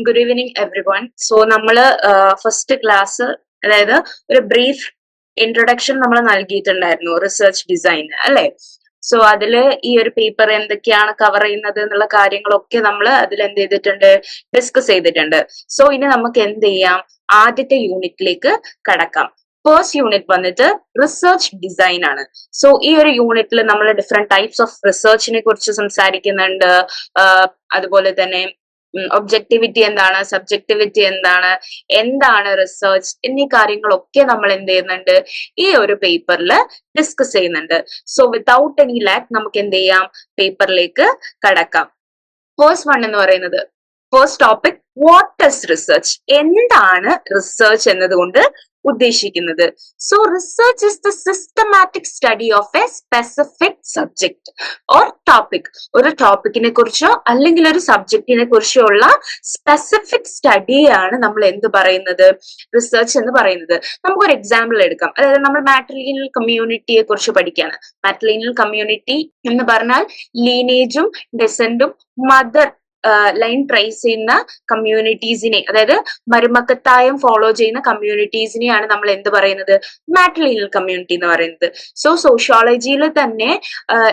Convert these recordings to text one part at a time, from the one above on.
Good evening every one. So നമ്മള് first class, അതായത് ഒരു ബ്രീഫ് ഇൻട്രൊഡക്ഷൻ നമ്മൾ നൽകിയിട്ടുണ്ടായിരുന്നു റിസർച്ച് ഡിസൈൻ അല്ലെ. സോ അതില് ഈ ഒരു പേപ്പർ എന്തൊക്കെയാണ് കവർ ചെയ്യുന്നത് എന്നുള്ള കാര്യങ്ങളൊക്കെ നമ്മൾ അതിൽ എന്ത് ചെയ്തിട്ടുണ്ട്, ഡിസ്കസ് ചെയ്തിട്ടുണ്ട്. സോ ഇനി നമുക്ക് എന്ത് ചെയ്യാം, ആദ്യത്തെ യൂണിറ്റിലേക്ക് കടക്കാം. ഫസ്റ്റ് യൂണിറ്റ് വന്നിട്ട് റിസർച്ച് ഡിസൈൻ ആണ്. സോ ഈ ഒരു യൂണിറ്റിൽ നമ്മൾ ഡിഫറെന്റ് ടൈപ്സ് ഓഫ് റിസർച്ചിനെ കുറിച്ച് സംസാരിക്കുന്നുണ്ട്. അതുപോലെ തന്നെ ഒബ്ജക്ടിവിറ്റി എന്താണ്, സബ്ജക്ടിവിറ്റി എന്താണ്, എന്താണ് റിസർച്ച് എന്നീ കാര്യങ്ങളൊക്കെ നമ്മൾ എന്ത് ചെയ്യുന്നുണ്ട്, ഈ ഒരു പേപ്പറിൽ ഡിസ്കസ് ചെയ്യുന്നുണ്ട്. സോ വിതൗട്ട് എനി ലാക്ക് നമുക്ക് എന്ത് ചെയ്യാം, പേപ്പറിലേക്ക് കടക്കാം. ഫസ്റ്റ് വൺ എന്ന് പറയുന്നത്, first topic, what is research, എന്താണ് റിസർച്ച് എന്നതുകൊണ്ട് ഉദ്ദേശിക്കുന്നത്. So research is the systematic study of A specific subject or topic. ഒരു ടോപ്പിക്കിനെ കുറിച്ചോ അല്ലെങ്കിൽ ഒരു സബ്ജക്റ്റിനെ കുറിച്ചോ ഉള്ള സ്പെസിഫിക് സ്റ്റഡിയാണ് നമ്മൾ എന്ത് പറയുന്നത്, റിസർച്ച് എന്ന് പറയുന്നത്. നമുക്കൊരു എക്സാമ്പിൾ എടുക്കാം. അതായത് നമ്മൾ മാട്രിലിനിയൽ കമ്മ്യൂണിറ്റിയെ കുറിച്ച് പഠിക്കുകയാണ്. മാട്രിലിനിയൽ കമ്മ്യൂണിറ്റി എന്ന് പറഞ്ഞാൽ ലീനേജും ഡെസെന്റും മദർ ലൈൻ ട്രേസ് ചെയ്യുന്ന കമ്മ്യൂണിറ്റീസിനെ, അതായത് മരുമക്കത്തായം ഫോളോ ചെയ്യുന്ന കമ്മ്യൂണിറ്റീസിനെയാണ് നമ്മൾ എന്ത് പറയുന്നത്, മാട്രിലിനിയൽ കമ്മ്യൂണിറ്റി എന്ന് പറയുന്നത്. സോ സോഷ്യോളജിയിൽ തന്നെ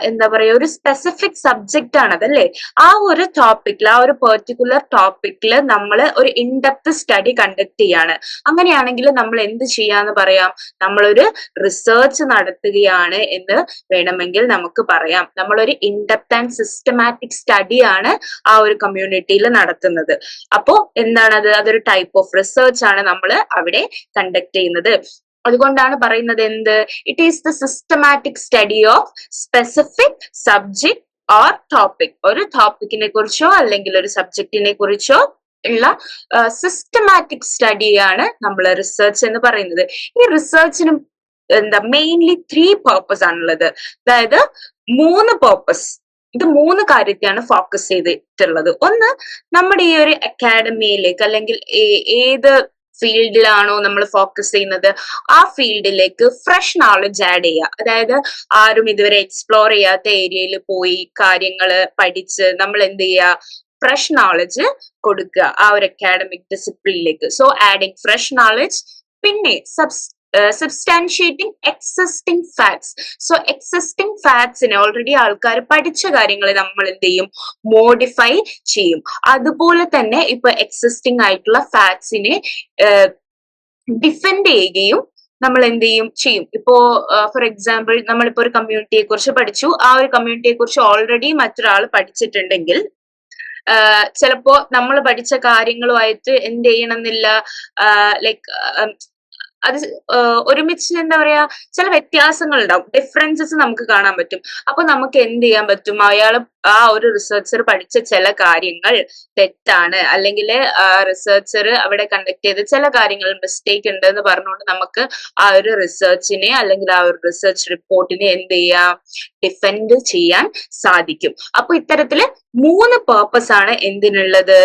എന്താ പറയുക, ഒരു സ്പെസിഫിക് സബ്ജക്റ്റ് ആണ് അതല്ലേ. ആ ഒരു ടോപ്പിക്കിൽ, ആ ഒരു പെർട്ടിക്കുലർ ടോപ്പിക്കിൽ നമ്മൾ ഒരു ഇൻഡെപ്ത് സ്റ്റഡി കണ്ടക്ട് ചെയ്യാണ്. അങ്ങനെയാണെങ്കിൽ നമ്മൾ എന്ത് ചെയ്യാന്ന് പറയാം, നമ്മളൊരു റിസർച്ച് നടത്തുകയാണ് എന്ന് വേണമെങ്കിൽ നമുക്ക് പറയാം. നമ്മളൊരു ഇൻഡെപ്ത് ആൻഡ് സിസ്റ്റമാറ്റിക് സ്റ്റഡിയാണ് ആ ഒരു കമ്മ്യൂണിറ്റിയിൽ നടത്തുന്നത്. അപ്പോ എന്താണത്, അതൊരു ടൈപ്പ് ഓഫ് റിസർച്ച് ആണ് നമ്മൾ അവിടെ കണ്ടക്ട് ചെയ്യുന്നത്. അതുകൊണ്ടാണ് പറയുന്നത് എന്ത്, it is the systematic study of specific subject or topic. ഒരു ടോപ്പിക്കിനെ കുറിച്ചോ അല്ലെങ്കിൽ ഒരു സബ്ജക്റ്റിനെ കുറിച്ചോ ഉള്ള സിസ്റ്റമാറ്റിക് സ്റ്റഡിയാണ് നമ്മൾ റിസർച്ച് എന്ന് പറയുന്നത്. ഈ റിസർച്ചിന് എന്താ മെയിൻലി 3 പർപ്പസ് ആണുള്ളത്. അതായത് 3 പർപ്പസ്. ഇത് 3 കാര്യത്തെയാണ് ഫോക്കസ് ചെയ്തിട്ടുള്ളത്. ഒന്ന്, നമ്മുടെ ഈ ഒരു അക്കാഡമിയിലേക്ക് അല്ലെങ്കിൽ ഏത് ഫീൽഡിലാണോ നമ്മൾ ഫോക്കസ് ചെയ്യുന്നത് ആ ഫീൽഡിലേക്ക് ഫ്രഷ് നോളജ് ആഡ് ചെയ്യുക. അതായത് ആരും ഇതുവരെ എക്സ്പ്ലോർ ചെയ്യാത്ത ഏരിയയിൽ പോയി കാര്യങ്ങള് പഠിച്ച് നമ്മൾ എന്ത് ചെയ്യുക, ഫ്രഷ് നോളജ് കൊടുക്കുക ആ ഒരു അക്കാഡമിക് ഡിസിപ്ലിനിലേക്ക്. So adding fresh knowledge. പിന്നെ substantiating existing facts. So existing ഫാക്ട്സിനെ, ഓൾറെഡി ആൾക്കാർ പഠിച്ച കാര്യങ്ങളെ നമ്മൾ എന്ത് ചെയ്യും, മോഡിഫൈ ചെയ്യും. അതുപോലെ തന്നെ ഇപ്പൊ എക്സിസ്റ്റിംഗ് ആയിട്ടുള്ള ഫാക്ട്സിനെ ഡിഫെൻഡ് ചെയ്യുകയും നമ്മൾ എന്ത് ചെയ്യും. ഇപ്പോ ഫോർ എക്സാമ്പിൾ, നമ്മളിപ്പോ ഒരു കമ്മ്യൂണിറ്റിയെ കുറിച്ച് പഠിച്ചു. ആ ഒരു കമ്മ്യൂണിറ്റിയെ കുറിച്ച് ഓൾറെഡി മറ്റൊരാൾ പഠിച്ചിട്ടുണ്ടെങ്കിൽ ചിലപ്പോ നമ്മൾ പഠിച്ച കാര്യങ്ങളുമായിട്ട് എന്ത് ചെയ്യണമെന്നില്ല, ലൈക്ക് അത് ഒരുമിച്ച് എന്താ പറയാ, ചില വ്യത്യാസങ്ങൾ ഉണ്ടാവും, ഡിഫറൻസസ് നമുക്ക് കാണാൻ പറ്റും. അപ്പൊ നമുക്ക് എന്ത് ചെയ്യാൻ പറ്റും, ആ ഒരു റിസർച്ചർ പഠിച്ച ചില കാര്യങ്ങൾ തെറ്റാണ്, അല്ലെങ്കിൽ റിസർച്ചർ അവിടെ കണ്ടക്ട് ചെയ്ത ചില കാര്യങ്ങൾ മിസ്റ്റേക്ക് ഉണ്ട് എന്ന് പറഞ്ഞുകൊണ്ട് നമുക്ക് ആ ഒരു റിസർച്ചിനെ അല്ലെങ്കിൽ ആ ഒരു റിസർച്ച് റിപ്പോർട്ടിനെ എന്ത് ചെയ്യാം, ഡിഫെൻഡ് ചെയ്യാൻ സാധിക്കും. അപ്പൊ ഇത്തരത്തില് 3 പേർപ്പസ് ആണ് എന്തിനുള്ളത്,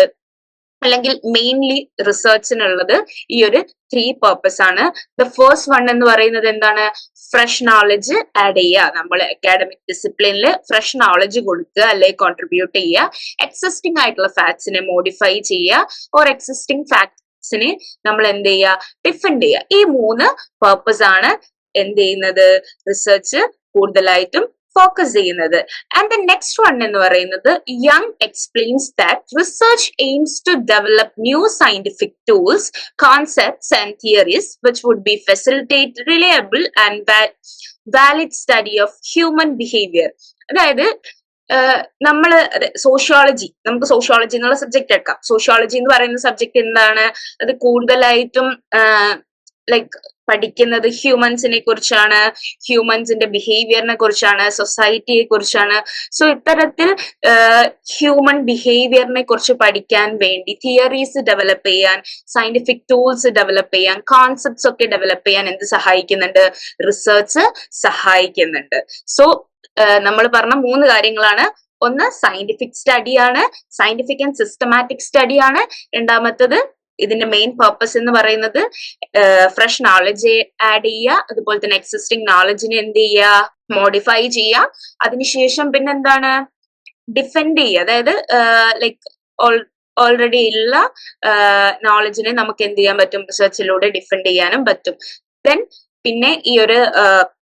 അല്ലെങ്കിൽ മെയിൻലി റിസർച്ചിനുള്ളത് ഈ ഒരു 3 പേർപ്പസ് ആണ്. ദ ഫസ്റ്റ് വൺ എന്ന് പറയുന്നത് എന്താണ്, ഫ്രഷ് നോളജ് ആഡ് ചെയ്യുക. നമ്മൾ അക്കാഡമിക് ഡിസിപ്ലിനിൽ ഫ്രഷ് നോളജ് കൊടുക്കുക അല്ലെങ്കിൽ കോൺട്രിബ്യൂട്ട് ചെയ്യുക. എക്സിസ്റ്റിംഗ് ആയിട്ടുള്ള ഫാക്ട്സിനെ മോഡിഫൈ ചെയ്യുക, ഓർ എക്സിസ്റ്റിംഗ് ഫാക്ട്സിനെ നമ്മൾ എന്ത് ചെയ്യുക, ഡിഫെൻഡ് ചെയ്യുക. ഈ 3 പേർപ്പസ് ആണ് എന്ത് ചെയ്യുന്നത്, റിസർച്ച് കൂടുതലായിട്ടും ഫോക്കസ് ചെയ്യുന്നത്. ആൻഡ് ദ നെക്സ്റ്റ് വൺ എന്ന് പറയുന്നത്, Young explains that research aims to develop new scientific tools, concepts and theories which would be facilitate reliable and valid study of human behaviour. അതായത് നമ്മള് sociology, നമുക്ക് sociology എന്നുള്ള subject എടുക്കാം. Sociology എന്ന് പറയുന്ന subject എന്താണ്, അത് കൂടുതലായിട്ടും ലൈക്ക് പഠിക്കുന്നത് ഹ്യൂമൻസിനെ കുറിച്ചാണ്, ഹ്യൂമൻസിന്റെ ബിഹേവിയറിനെ കുറിച്ചാണ്, സൊസൈറ്റിയെ കുറിച്ചാണ്. സോ ഇത്തരത്തിൽ ഹ്യൂമൻ ബിഹേവിയറിനെ കുറിച്ച് പഠിക്കാൻ വേണ്ടി തിയറീസ് ഡെവലപ്പ് ചെയ്യാൻ, സയന്റിഫിക് ടൂൾസ് ഡെവലപ്പ് ചെയ്യാൻ, കോൺസെപ്റ്റ്സ് ഒക്കെ ഡെവലപ്പ് ചെയ്യാൻ എന്ത് സഹായിക്കുന്നുണ്ട്, റിസർച്ച് സഹായിക്കുന്നുണ്ട്. സോ നമ്മൾ പറഞ്ഞ 3 കാര്യങ്ങളാണ്. ഒന്ന് സയന്റിഫിക് സ്റ്റഡിയാണ്, സയന്റിഫിക് ആൻഡ് സിസ്റ്റമാറ്റിക് സ്റ്റഡിയാണ്. രണ്ടാമത്തത്, ഇതിന്റെ മെയിൻ പർപ്പസ് എന്ന് പറയുന്നത് ഫ്രഷ് നോളജ് ആഡ് ചെയ്യുക, അതുപോലെ തന്നെ എക്സിസ്റ്റിംഗ് നോളജിനെ എന്ത് ചെയ്യുക, മോഡിഫൈ ചെയ്യുക, അതിനുശേഷം പിന്നെന്താണ് ഡിഫെൻഡ് ചെയ്യുക. അതായത് ലൈക്ക് ഓൾറെഡി ഉള്ള നോളജിനെ നമുക്ക് എന്ത് ചെയ്യാൻ പറ്റും, റിസർച്ചിലൂടെ ഡിഫെൻഡ് ചെയ്യാനും പറ്റും. ദെൻ പിന്നെ ഈ ഒരു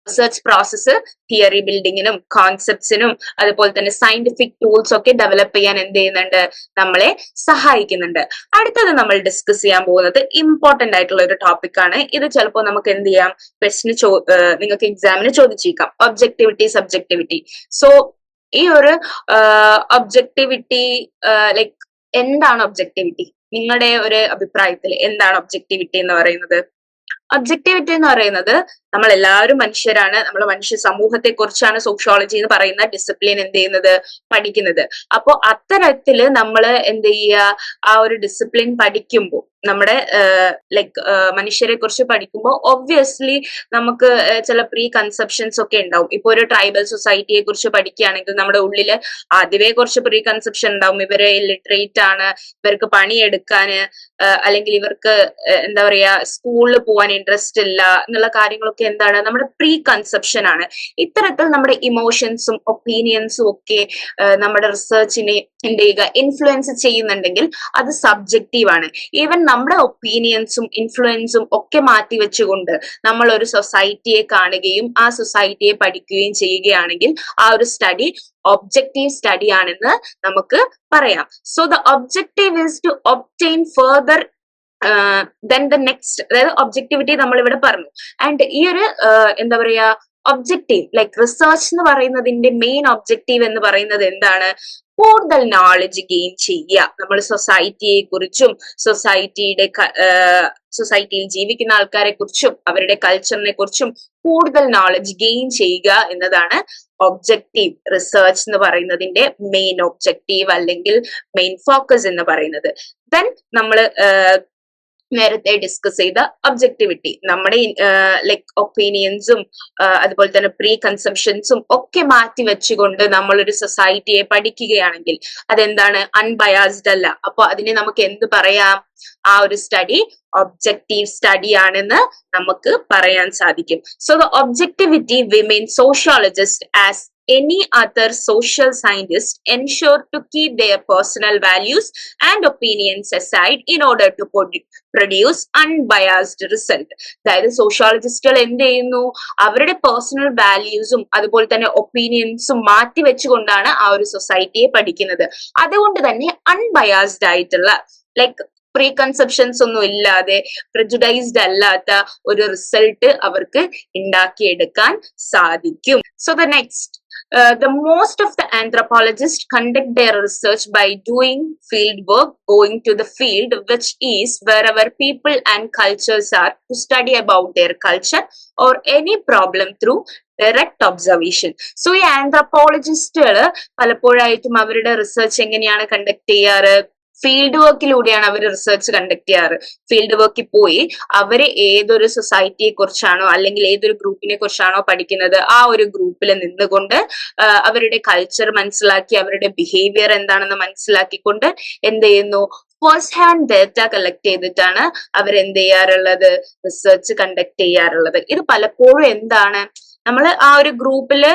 റിസർച്ച് പ്രോസസ്സ് തിയറി ബിൽഡിങ്ങിനും കോൺസെപ്റ്റ്സിനും അതുപോലെ തന്നെ സയന്റിഫിക് ടൂൾസ് ഒക്കെ ഡെവലപ്പ് ചെയ്യാൻ എന്ത് ചെയ്യുന്നുണ്ട്, നമ്മളെ സഹായിക്കുന്നുണ്ട്. അടുത്തത് നമ്മൾ ഡിസ്കസ് ചെയ്യാൻ പോകുന്നത് ഇമ്പോർട്ടന്റ് ആയിട്ടുള്ള ഒരു ടോപ്പിക് ആണ്. ഇത് ചിലപ്പോൾ നമുക്ക് എന്ത് ചെയ്യാം, ക്വസ്റ്റിന് നിങ്ങൾക്ക് എക്സാമിന് ചോദിച്ചേക്കാം, ഒബ്ജക്ടിവിറ്റി സബ്ജക്ടിവിറ്റി. സോ ഈ ഒരു ഒബ്ജക്ടിവിറ്റി ലൈക്ക് എന്താണ് ഒബ്ജക്ടിവിറ്റി? നിങ്ങളുടെ ഒരു അഭിപ്രായത്തിൽ എന്താണ് ഒബ്ജക്ടിവിറ്റി എന്ന് പറയുന്നത്? ഒബ്ജക്ടിവിറ്റി എന്ന് പറയുന്നത് നമ്മൾ എല്ലാവരും മനുഷ്യരാണ്, നമ്മൾ മനുഷ്യ സമൂഹത്തെ കുറിച്ചാണ് സോഷ്യോളജി എന്ന് പറയുന്ന ഡിസിപ്ലിൻ എന്ത് ചെയ്യുന്നത്, പഠിക്കുന്നത്. അപ്പോ അത്തരത്തില് നമ്മൾ എന്ത് ചെയ്യുക, ആ ഒരു ഡിസിപ്ലിൻ പഠിക്കുമ്പോൾ നമ്മുടെ ലൈക്ക് മനുഷ്യരെ കുറിച്ച് പഠിക്കുമ്പോൾ ഒബ്വിയസ്ലി നമുക്ക് ചില പ്രീ കൺസെപ്ഷൻസ് ഒക്കെ ഉണ്ടാവും. ഇപ്പൊ ഒരു ട്രൈബൽ സൊസൈറ്റിയെ കുറിച്ച് പഠിക്കുകയാണെങ്കിൽ നമ്മുടെ ഉള്ളില് ആദ്യമേ കുറച്ച് പ്രീ കൺസെപ്ഷൻ ഉണ്ടാവും. ഇവര് ഇല്ലിറ്ററേറ്റ് ആണ്, ഇവർക്ക് പണിയെടുക്കാന് അല്ലെങ്കിൽ ഇവർക്ക് എന്താ പറയാ സ്കൂളിൽ പോകാൻ ഇൻട്രസ്റ്റ് ഇല്ല എന്നുള്ള കാര്യങ്ങളൊക്കെ എന്താണ്, നമ്മുടെ പ്രീ കൺസെപ്ഷൻ ആണ്. ഇത്തരത്തിൽ നമ്മുടെ ഇമോഷൻസും ഒപ്പീനിയൻസും ഒക്കെ നമ്മുടെ റിസർച്ചിനെ എന്ത് ചെയ്യുക, ഇൻഫ്ലുവൻസ് ചെയ്യുന്നുണ്ടെങ്കിൽ അത് സബ്ജക്റ്റീവ് ആണ്. ഈവൻ നമ്മുടെ ഒപ്പീനിയൻസും ഇൻഫ്ലുവൻസും ഒക്കെ മാറ്റി വെച്ചുകൊണ്ട് നമ്മൾ ഒരു സൊസൈറ്റിയെ കാണുകയും ആ സൊസൈറ്റിയെ പഠിക്കുകയും ചെയ്യുകയാണെങ്കിൽ ആ ഒരു സ്റ്റഡി ഒബ്ജക്റ്റീവ് സ്റ്റഡി ആണെന്ന് നമുക്ക് പറയാം. So the objective is to obtain further then the next. അതായത് ഒബ്ജക്ടിവിറ്റി നമ്മൾ ഇവിടെ പറഞ്ഞു. ആൻഡ് ഈ ഒരു എന്താ പറയാ ഒബ്ജക്റ്റീവ് ലൈക്ക് റിസർച്ച് എന്ന് പറയുന്നതിന്റെ മെയിൻ ഒബ്ജക്റ്റീവ് എന്ന് പറയുന്നത് എന്താണ്, കൂടുതൽ നോളജ് ഗെയിൻ ചെയ്യുക. നമ്മൾ സൊസൈറ്റിയെ കുറിച്ചും സൊസൈറ്റിയിൽ ജീവിക്കുന്ന ആൾക്കാരെ കുറിച്ചും അവരുടെ കൾച്ചറിനെ കുറിച്ചും കൂടുതൽ നോളജ് ഗെയിൻ ചെയ്യുക എന്നതാണ് ഒബ്ജക്റ്റീവ് റിസർച്ച് എന്ന് പറയുന്നതിന്റെ മെയിൻ ഒബ്ജക്റ്റീവ് അല്ലെങ്കിൽ മെയിൻ ഫോക്കസ് എന്ന് പറയുന്നത്. ദെൻ നമ്മൾ നേരത്തെ ഡിസ്കസ് ചെയ്ത ഒബ്ജക്ടിവിറ്റി, നമ്മുടെ ലൈക്ക് ഒപ്പീനിയൻസും അതുപോലെ തന്നെ പ്രീ കൺസെപ്ഷൻസും ഒക്കെ മാറ്റി വെച്ചുകൊണ്ട് നമ്മൾ ഒരു സൊസൈറ്റിയെ പഠിക്കുകയാണെങ്കിൽ അതെന്താണ്, അൺബയാസ്ഡ് അല്ല. അപ്പൊ അതിനെ നമുക്ക് എന്ത് പറയാം, ആ ഒരു സ്റ്റഡി ഒബ്ജക്റ്റീവ് സ്റ്റഡി ആണെന്ന് നമുക്ക് പറയാൻ സാധിക്കും. So the objectivity women sociologist as any other social scientist ensure to keep their personal values and opinions aside in order to produce unbiased result. അതായത് സോഷ്യോളജിസ്റ്റുകൾ എന്ത് ചെയ്യുന്നു, അവരുടെ പേഴ്സണൽ വാല്യൂസും അതുപോലെ തന്നെ ഒപ്പീനിയൻസും മാറ്റി വെച്ചുകൊണ്ടാണ് ആ ഒരു സൊസൈറ്റിയെ പഠിക്കുന്നത്. അതുകൊണ്ട് തന്നെ അൺബയാസ്ഡ് ആയിട്ടുള്ള ലൈക്ക് പ്രീ കൺസെപ്ഷൻസ് ഒന്നും ഇല്ലാതെ പ്രെജുഡൈസ്ഡ് അല്ലാത്ത ഒരു റിസൾട്ട് അവർക്ക് ഉണ്ടാക്കിയെടുക്കാൻ സാധിക്കും. So the next, the most of the anthropologists conduct their research by doing field work, going to the field, which is wherever people and cultures are, to study about their culture or any problem through direct observation. So ഈ ആന്ത്രപ്പോളജിസ്റ്റുകൾ പലപ്പോഴായിട്ടും അവരുടെ research എങ്ങനെയാണ് conduct ചെയ്യാറ്, field വർക്കിലൂടെയാണ് അവർ research conduct ചെയ്യാറ്. Field വർക്കിൽ പോയി അവര് ഏതൊരു സൊസൈറ്റിയെ കുറിച്ചാണോ അല്ലെങ്കിൽ ഏതൊരു ഗ്രൂപ്പിനെ കുറിച്ചാണോ പഠിക്കുന്നത് ആ ഒരു ഗ്രൂപ്പിൽ നിന്നുകൊണ്ട് അവരുടെ കൾച്ചർ മനസ്സിലാക്കി അവരുടെ ബിഹേവിയർ എന്താണെന്ന് മനസ്സിലാക്കിക്കൊണ്ട് എന്ത് ചെയ്യുന്നു, ഫസ്റ്റ് ഹാൻഡ് ഡേറ്റ കളക്ട് ചെയ്തിട്ടാണ് അവരെന്ത് ചെയ്യാറുള്ളത്, റിസർച്ച് കണ്ടക്ട് ചെയ്യാറുള്ളത്. ഇത് പലപ്പോഴും എന്താണ്, നമ്മൾ ആ ഒരു ഗ്രൂപ്പില്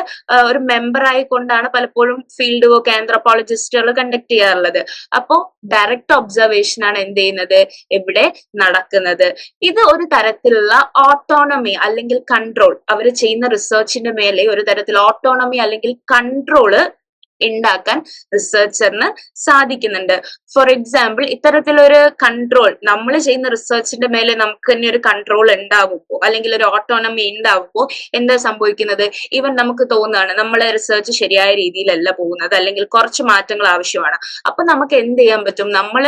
ഒരു മെമ്പർ ആയിക്കൊണ്ടാണ് പലപ്പോഴും ഫീൽഡ് വർക്ക് ആന്ത്രപ്പോളജിസ്റ്റുകൾ കണ്ടക്ട് ചെയ്യാറുള്ളത്. അപ്പോ ഡയറക്റ്റ് ഒബ്സർവേഷൻ ആണ് എന്ത് ചെയ്യുന്നത്, ഇവിടെ നടക്കുന്നത്. ഇത് ഒരു തരത്തിലുള്ള ഓട്ടോണമി അല്ലെങ്കിൽ കൺട്രോൾ, അവർ ചെയ്യുന്ന റിസർച്ചിന്റെ മേലെ ഒരു തരത്തിൽ ഓട്ടോണമി അല്ലെങ്കിൽ കൺട്രോള് ഉണ്ടാക്കാൻ റിസർച്ചറിന് സാധിക്കുന്നുണ്ട്. ഫോർ എക്സാമ്പിൾ, ഇത്തരത്തിലൊരു കൺട്രോൾ നമ്മൾ ചെയ്യുന്ന റിസർച്ചിന്റെ മേലെ നമുക്ക് തന്നെ ഒരു കൺട്രോൾ ഉണ്ടാവുമ്പോൾ അല്ലെങ്കിൽ ഒരു ഓട്ടോണമി ഉണ്ടാവുമ്പോൾ എന്താ സംഭവിക്കുന്നത്, ഈവൻ നമുക്ക് തോന്നുകയാണ് നമ്മളെ റിസർച്ച് ശരിയായ രീതിയിലല്ല പോകുന്നത് അല്ലെങ്കിൽ കുറച്ച് മാറ്റങ്ങൾ ആവശ്യമാണ്. അപ്പൊ നമുക്ക് എന്ത് ചെയ്യാൻ പറ്റും, നമ്മൾ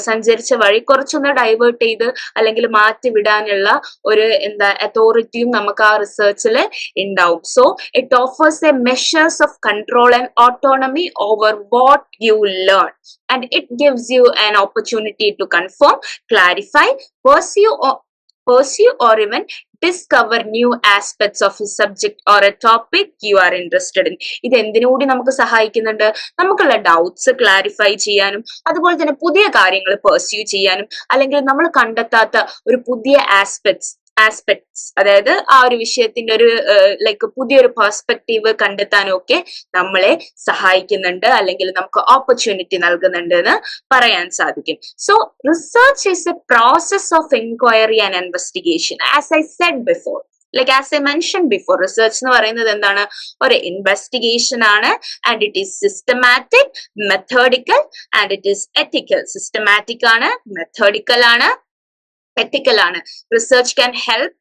സഞ്ചരിച്ച വഴി കുറച്ചൊന്ന് ഡൈവേർട്ട് ചെയ്ത് അല്ലെങ്കിൽ മാറ്റി വിടാനുള്ള ഒരു അതോറിറ്റിയും നമുക്ക് ആ റിസർച്ചിൽ ഉണ്ടാവും. So it offers A measures of control and autonomy over what you learn, and it gives you an opportunity to confirm, clarify, pursue or even discover new aspects of a subject or a topic you are interested in. ഇത് എന്തിനുകൂടി നമുക്ക് സഹായിക്കുന്നുണ്ട്, നമുക്കുള്ള doubts clarify ചെയ്യാനും അതുപോലെ തന്നെ പുതിയ കാര്യങ്ങൾ pursue ചെയ്യാനും അല്ലെങ്കിൽ നമ്മൾ കണ്ടെത്താത്ത ഒരു പുതിയ ആസ്പെക്ട്സ് ആസ്പെക്ട്സ്, അതായത് ആ ഒരു വിഷയത്തിന്റെ ഒരു ലൈക്ക് പുതിയൊരു പെർസ്പെക്റ്റീവ് കണ്ടെത്താനും ഒക്കെ നമ്മളെ സഹായിക്കുന്നുണ്ട്, അല്ലെങ്കിൽ നമുക്ക് ഓപ്പർച്യൂണിറ്റി നൽകുന്നുണ്ട് എന്ന് പറയാൻ സാധിക്കും. So research is a process of enquiry and investigation. As I said before, like as I mention before, research എന്ന് പറയുന്നത് എന്താണ്? ഒരു ഇൻവെസ്റ്റിഗേഷൻ ആണ്. And it is systematic, methodical and it is ethical. Systematic ആണ്, മെത്തേഡിക്കൽ ആണ്, ethical ആണ്. Research can help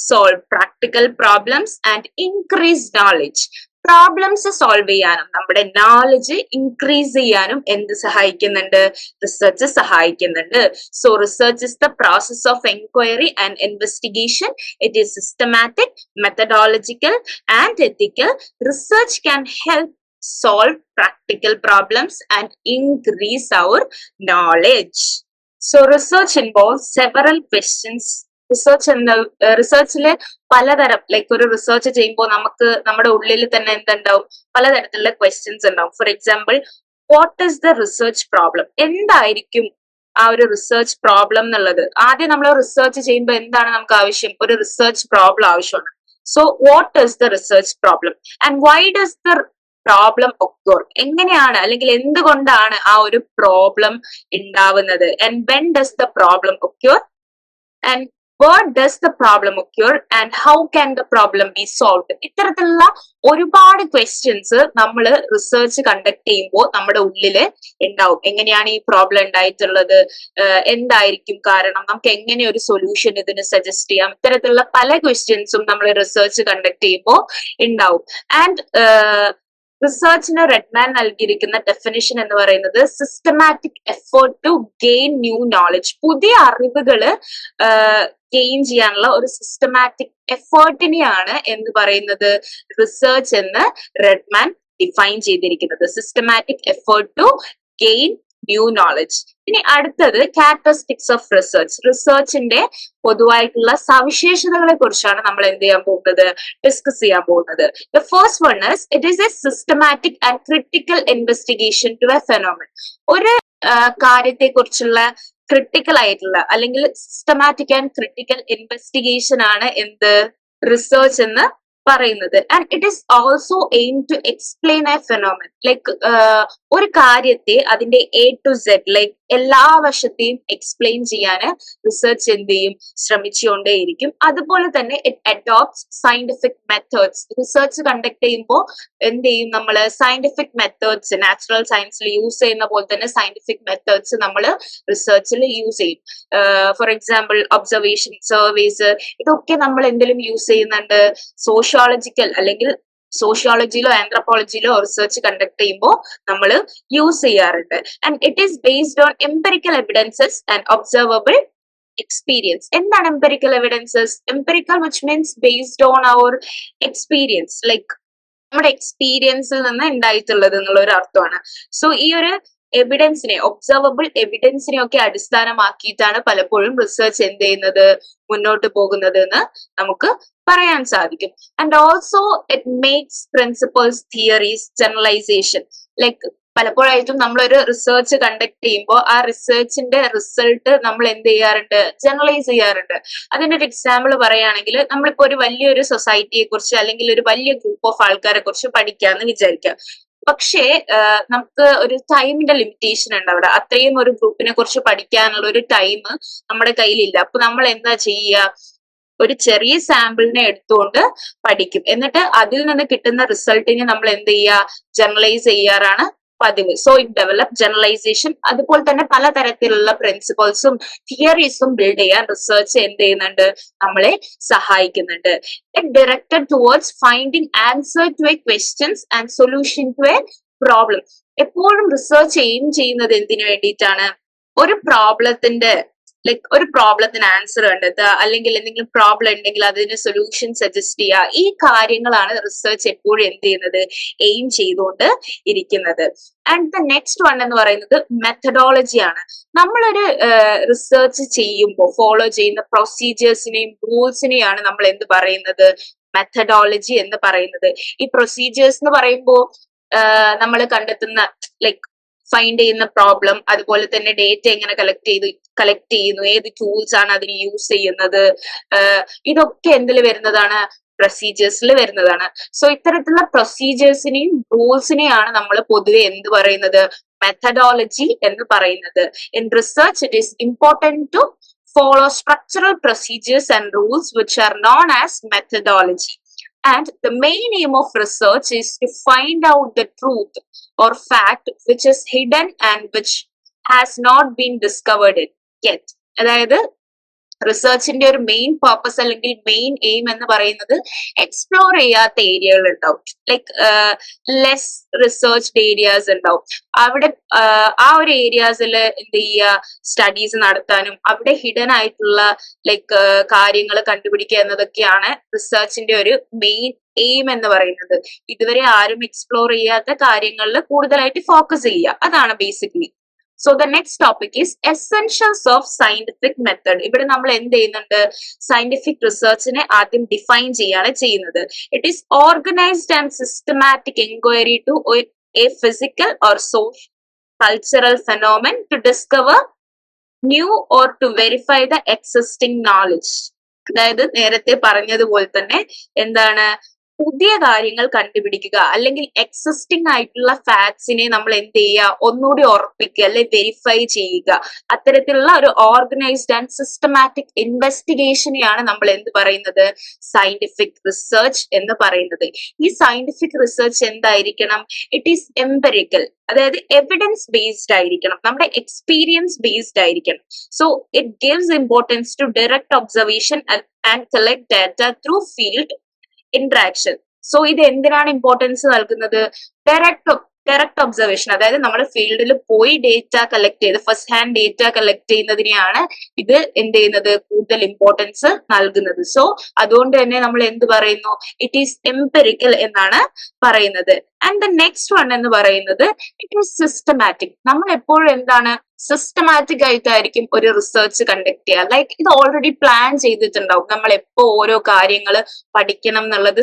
solve practical problems and increase knowledge. Problems solve ചെയ്യാനും നമ്മുടെ നോളജ് ഇൻക്രീസ് ചെയ്യാനും എന്ത് സഹായിക്കുന്നുണ്ട്? റിസർച്ച് സഹായിക്കുന്നുണ്ട്. So research is the process of enquiry and investigation. It is systematic, methodological and ethical. Research can help solve practical problems and increase our knowledge. So research involves several questions. റിസർച്ചില് പലതരം, like ഒരു research ചെയ്യുമ്പോൾ നമുക്ക് നമ്മുടെ ഉള്ളിൽ തന്നെ എന്തുണ്ടാവും? പലതരത്തിലുള്ള questions ഉണ്ടാവും. For example, what is the research problem? എന്തായിരിക്കും ആ ഒരു റിസർച്ച് പ്രോബ്ലം എന്നുള്ളത്? ആദ്യം നമ്മൾ റിസർച്ച് ചെയ്യുമ്പോൾ എന്താണ് നമുക്ക് ആവശ്യം? ഒരു റിസർച്ച് പ്രോബ്ലം ആവശ്യമാണ്. So what is the research problem and why does the problem occur? എങ്ങനെയാണ് അല്ലെങ്കിൽ എന്തുകൊണ്ടാണ് ആ ഒരു പ്രോബ്ലം ഉണ്ടാവുന്നത്? And when does the problem occur? And what does the problem occur and how can the problem be solved? ഇത്തരത്തിലുള്ള ഒരുപാട് questions നമ്മൾ research conduct ചെയ്യുമ്പോൾ നമ്മുടെ ഉള്ളില് ഉണ്ടാവും. എങ്ങനെയാണ് ഈ പ്രോബ്ലം ഉണ്ടായിട്ടുള്ളത്? എന്തായിരിക്കും കാരണം? നമുക്ക് എങ്ങനെ ഒരു സൊല്യൂഷൻ ഇതിന് സജസ്റ്റ് ചെയ്യാം? ഇത്തരത്തിലുള്ള പല ക്വസ്റ്റ്യൻസും നമ്മൾ റിസർച്ച് കണ്ടക്ട് ചെയ്യുമ്പോൾ ഉണ്ടാവും. ആൻഡ് റിസർച്ചിന് റെഡ്മാൻ നൽകിയിരിക്കുന്ന ഡെഫിനിഷൻ എന്ന് പറയുന്നത് systematic effort to gain new knowledge. പുതിയ അറിവുകള് ഗെയിൻ ചെയ്യാനുള്ള ഒരു സിസ്റ്റമാറ്റിക് എഫേർട്ടിനെയാണ് എന്ന് പറയുന്നത് റിസർച്ച് എന്ന് റെഡ്മാൻ ഡിഫൈൻ ചെയ്തിരിക്കുന്നത്. Systematic effort to gain new knowledge. ഇനി അടുത്തത് ക്യാരക്ടറിസ്റ്റിക്സ് ഓഫ് റിസർച്ച്. റിസർച്ചിന്റെ പൊതുവായിട്ടുള്ള സവിശേഷതകളെ കുറിച്ചാണ് നമ്മൾ എന്ത് ചെയ്യാൻ പോകുന്നത്? ഡിസ്കസ് ചെയ്യാൻ പോകുന്നത്. The first one is it is a systematic and critical investigation to a phenomenon. ഒരു കാര്യത്തെ കുറിച്ചുള്ള ക്രിട്ടിക്കൽ ആയിട്ടുള്ള അല്ലെങ്കിൽ സിസ്റ്റമാറ്റിക് ആൻഡ് ക്രിട്ടിക്കൽ ഇൻവെസ്റ്റിഗേഷൻ ആണ് എന്ത്? റിസർച്ച് എന്ന് പറയുന്നത്. And it is also aim to explain a phenomenon. Like ഒരു കാര്യത്തെ അതിന്റെ എ ടു സെഡ്, ലൈക്ക് എല്ലാ വശത്തെയും എക്സ്പ്ലെയിൻ ചെയ്യാൻ റിസർച്ച് എന്ത് ചെയ്യും? ശ്രമിച്ചുകൊണ്ടേയിരിക്കും. അതുപോലെ തന്നെ it adopts scientific methods. Research conduct ചെയ്യുമ്പോൾ എന്ത് ചെയ്യും? നമ്മൾ സയന്റിഫിക് മെത്തേഡ്സ് നാച്ചുറൽ സയൻസിൽ യൂസ് ചെയ്യുന്ന പോലെ തന്നെ സയന്റിഫിക് മെത്തേഡ്സ് നമ്മൾ റിസർച്ചിൽ യൂസ് ചെയ്യും. ഫോർ എക്സാമ്പിൾ ഒബ്സർവേഷൻ, സർവേസ്, ഇതൊക്കെ നമ്മൾ എന്തെങ്കിലും യൂസ് ചെയ്യുന്നുണ്ട്. സോഷ്യോളജിക്കൽ അല്ലെങ്കിൽ സോഷ്യോളജിയിലോ ആന്ത്രപ്പോളജിയിലോ റിസർച്ച് കണ്ടക്ട് ചെയ്യുമ്പോൾ നമ്മൾ യൂസ് ചെയ്യാറുണ്ട്. And it is based on empirical evidences and observable experience. എന്താണ് empirical evidences? Empirical which means based on our experience, like നമ്മുടെ എക്സ്പീരിയൻസിൽ നിന്ന് ഉണ്ടായിട്ടുള്ളത് എന്നുള്ള ഒരു അർത്ഥമാണ്. സോ ഈ ഒരു എവിഡൻസിനെ, ഒബ്സർവബിൾ എവിഡൻസിനെ ഒക്കെ അടിസ്ഥാനമാക്കിയിട്ടാണ് പലപ്പോഴും റിസർച്ച് എന്ത് ചെയ്യുന്നത്? മുന്നോട്ട് പോകുന്നത് എന്ന് നമുക്ക് പറയാൻ സാധിക്കും. And also it makes principles, theories, generalisation. Like പലപ്പോഴായിട്ടും നമ്മളൊരു റിസർച്ച് കണ്ടക്ട് ചെയ്യുമ്പോൾ ആ റിസർച്ചിന്റെ റിസൾട്ട് നമ്മൾ എന്ത് ചെയ്യാറുണ്ട്? ജനറലൈസ് ചെയ്യാറുണ്ട്. അതിന്റെ ഒരു എക്സാമ്പിൾ പറയുകയാണെങ്കിൽ, നമ്മളിപ്പോ ഒരു വലിയൊരു സൊസൈറ്റിയെ കുറിച്ച് അല്ലെങ്കിൽ ഒരു വലിയ ഗ്രൂപ്പ് ഓഫ് ആൾക്കാരെ കുറിച്ച് പഠിക്കാന്ന് വിചാരിക്കാം. പക്ഷേ നമുക്ക് ഒരു ടൈമിന്റെ ലിമിറ്റേഷൻ ഉണ്ട് അവിടെ. അത്രയും ഒരു ഗ്രൂപ്പിനെ കുറിച്ച് പഠിക്കാനുള്ള ഒരു ടൈം നമ്മുടെ കയ്യിലില്ല. അപ്പൊ നമ്മൾ എന്താ ചെയ്യുക? ഒരു ചെറിയ സാമ്പിളിനെ എടുത്തുകൊണ്ട് പഠിക്കും. എന്നിട്ട് അതിൽ നിന്ന് കിട്ടുന്ന റിസൾട്ടിനെ നമ്മൾ എന്ത് ചെയ്യുക? ജനറലൈസ് ചെയ്യാറാണ് പതിവ്. So it develop generalisation. അതുപോലെ തന്നെ പലതരത്തിലുള്ള പ്രിൻസിപ്പൾസും തിയറീസും ബിൽഡ് ചെയ്യാൻ റിസർച്ച് എന്ത് ചെയ്യുന്നുണ്ട്? നമ്മളെ സഹായിക്കുന്നുണ്ട്. It directed towards finding answer to a questions and solution to a problem. എപ്പോഴും റിസർച്ച് എയിം ചെയ്യുന്നത് എന്തിനു വേണ്ടിയിട്ടാണ്? ഒരു പ്രോബ്ലത്തിന്റെ ലൈക്ക് ഒരു പ്രോബ്ലത്തിന് ആൻസർ കണ്ടെത്തുക, അല്ലെങ്കിൽ എന്തെങ്കിലും പ്രോബ്ലം ഉണ്ടെങ്കിൽ അതിന് സൊല്യൂഷൻ സജസ്റ്റ് ചെയ്യുക. ഈ കാര്യങ്ങളാണ് റിസർച്ച് എപ്പോഴും എന്ത് ചെയ്യുന്നത്? എയിം ചെയ്തുകൊണ്ട് ഇരിക്കുന്നത്. ആൻഡ് ദ നെക്സ്റ്റ് വൺ എന്ന് പറയുന്നത് മെത്തഡോളജിയാണ്. നമ്മളൊരു റിസർച്ച് ചെയ്യുമ്പോൾ ഫോളോ ചെയ്യുന്ന പ്രൊസീജിയേഴ്സിനെയും റൂൾസിനെയാണ് നമ്മൾ എന്ത് പറയുന്നത്? മെത്തഡോളജി എന്ന് പറയുന്നത്. ഈ പ്രൊസീജിയേഴ്സ് എന്ന് പറയുമ്പോൾ നമ്മൾ കണ്ടെത്തുന്ന ലൈക്ക് ഫൈൻഡ് ചെയ്യുന്ന പ്രോബ്ലം, അതുപോലെ തന്നെ ഡേറ്റ എങ്ങനെ കളക്ട് ചെയ്യുന്നു, ഏത് ടൂൾസ് ആണ് അതിന് യൂസ് ചെയ്യുന്നത്, ഇതൊക്കെ എന്തിൽ വരുന്നതാണ്, പ്രൊസീജിയേഴ്സിൽ വരുന്നതാണ്. സോ ഇത്തരത്തിലുള്ള പ്രൊസീജിയേഴ്സിനെയും റൂൾസിനെയാണ് നമ്മൾ പൊതുവെ എന്ത് പറയുന്നത്, മെത്തഡോളജി എന്ന് പറയുന്നത്. In research it is important to follow structural procedures and rules which are known as methodology. And the main aim of research is to find out the truth or fact which is hidden and which has not been discovered yet. അതായത് റിസർച്ചിന്റെ ഒരു main purpose അല്ലെങ്കിൽ main aim എന്ന് പറയുന്നത് explore ചെയ്യാത്ത ഏരിയകൾ ഉണ്ടാവും, like less researched areas ഉണ്ടാവും. അവിടെ ആ ഒരു ഏരിയാസിൽ എന്ത് ചെയ്യുക, സ്റ്റഡീസ് നടത്താനും അവിടെ ഹിഡൻ ആയിട്ടുള്ള ലൈക്ക് കാര്യങ്ങൾ കണ്ടുപിടിക്കുക എന്നതൊക്കെയാണ് റിസർച്ചിന്റെ ഒരു മെയിൻ എയിം എന്ന് പറയുന്നത്. ഇതുവരെ ആരും എക്സ്പ്ലോർ ചെയ്യാത്ത കാര്യങ്ങളിൽ കൂടുതലായിട്ട് ഫോക്കസ് ചെയ്യുക, അതാണ് basically. So the next topic is essentials of scientific method. ഇവിടെ നമ്മൾ എന്ത് ചെയ്യുന്നുണ്ട്, സയന്റിഫിക് റിസർച്ചിനെ ആദ്യം ഡിഫൈൻ ചെയ്യാണ് ചെയ്യുന്നത്. It is organised and systematic enquiry to a physical or social cultural phenomenon to discover new or to verify the existing knowledge. അതായത് നേരത്തെ പറഞ്ഞതുപോലെ തന്നെ എന്താണ്, പുതിയ കാര്യങ്ങൾ കണ്ടുപിടിക്കുക അല്ലെങ്കിൽ എക്സിസ്റ്റിംഗ് ആയിട്ടുള്ള ഫാക്ട്സിനെ നമ്മൾ എന്ത് ചെയ്യുക, ഒന്നുകൂടി ഉറപ്പിക്കുക അല്ലെ വെരിഫൈ ചെയ്യുക. അത്തരത്തിലുള്ള ഒരു ഓർഗനൈസ്ഡ് ആൻഡ് സിസ്റ്റമാറ്റിക് ഇൻവെസ്റ്റിഗേഷനെയാണ് നമ്മൾ എന്ത് പറയുന്നത്, സയന്റിഫിക് റിസർച്ച് എന്ന് പറയുന്നത്. ഈ സയന്റിഫിക് റിസർച്ച് എന്തായിരിക്കണം, ഇറ്റ് ഈസ് എംപെറിക്കൽ, അതായത് എവിഡൻസ് ബേസ്ഡ് ആയിരിക്കണം, നമ്മുടെ എക്സ്പീരിയൻസ് ബേസ്ഡ് ആയിരിക്കണം. So it gives importance to direct observation and collect data through field interaction. സോ ഇത് എന്തിനാണ് ഇമ്പോർട്ടൻസ് നൽകുന്നത്, ഡയറക്റ്റ് ഒബ്സർവേഷൻ, അതായത് നമ്മൾ ഫീൽഡിൽ പോയി ഡേറ്റ കളക്ട് ചെയ്ത് ഫസ്റ്റ് ഹാൻഡ് ഡേറ്റ കളക്ട് ചെയ്യുന്നതിനെയാണ് ഇത് എന്ത് ചെയ്യുന്നത്, കൂടുതൽ ഇമ്പോർട്ടൻസ് നൽകുന്നത്. സോ അതുകൊണ്ട് തന്നെ നമ്മൾ എന്ത് പറയുന്നു, ഇറ്റ് ഈസ് എംപെറിക്കൽ എന്നാണ് പറയുന്നത്. ആൻഡ് ദ നെക്സ്റ്റ് വൺ എന്ന് പറയുന്നത് ഇറ്റ് ഈസ് സിസ്റ്റമാറ്റിക്. നമ്മൾ എപ്പോഴും എന്താണ്, സിസ്റ്റമാറ്റിക് ആയിട്ടായിരിക്കും ഒരു റിസർച്ച് കണ്ടക്ട് ചെയ്യുക. ലൈക്ക് ഇത് ഓൾറെഡി പ്ലാൻ ചെയ്തിട്ടുണ്ടാവും, നമ്മൾ എപ്പോ ഓരോ കാര്യങ്ങൾ പഠിക്കണം എന്നുള്ളത്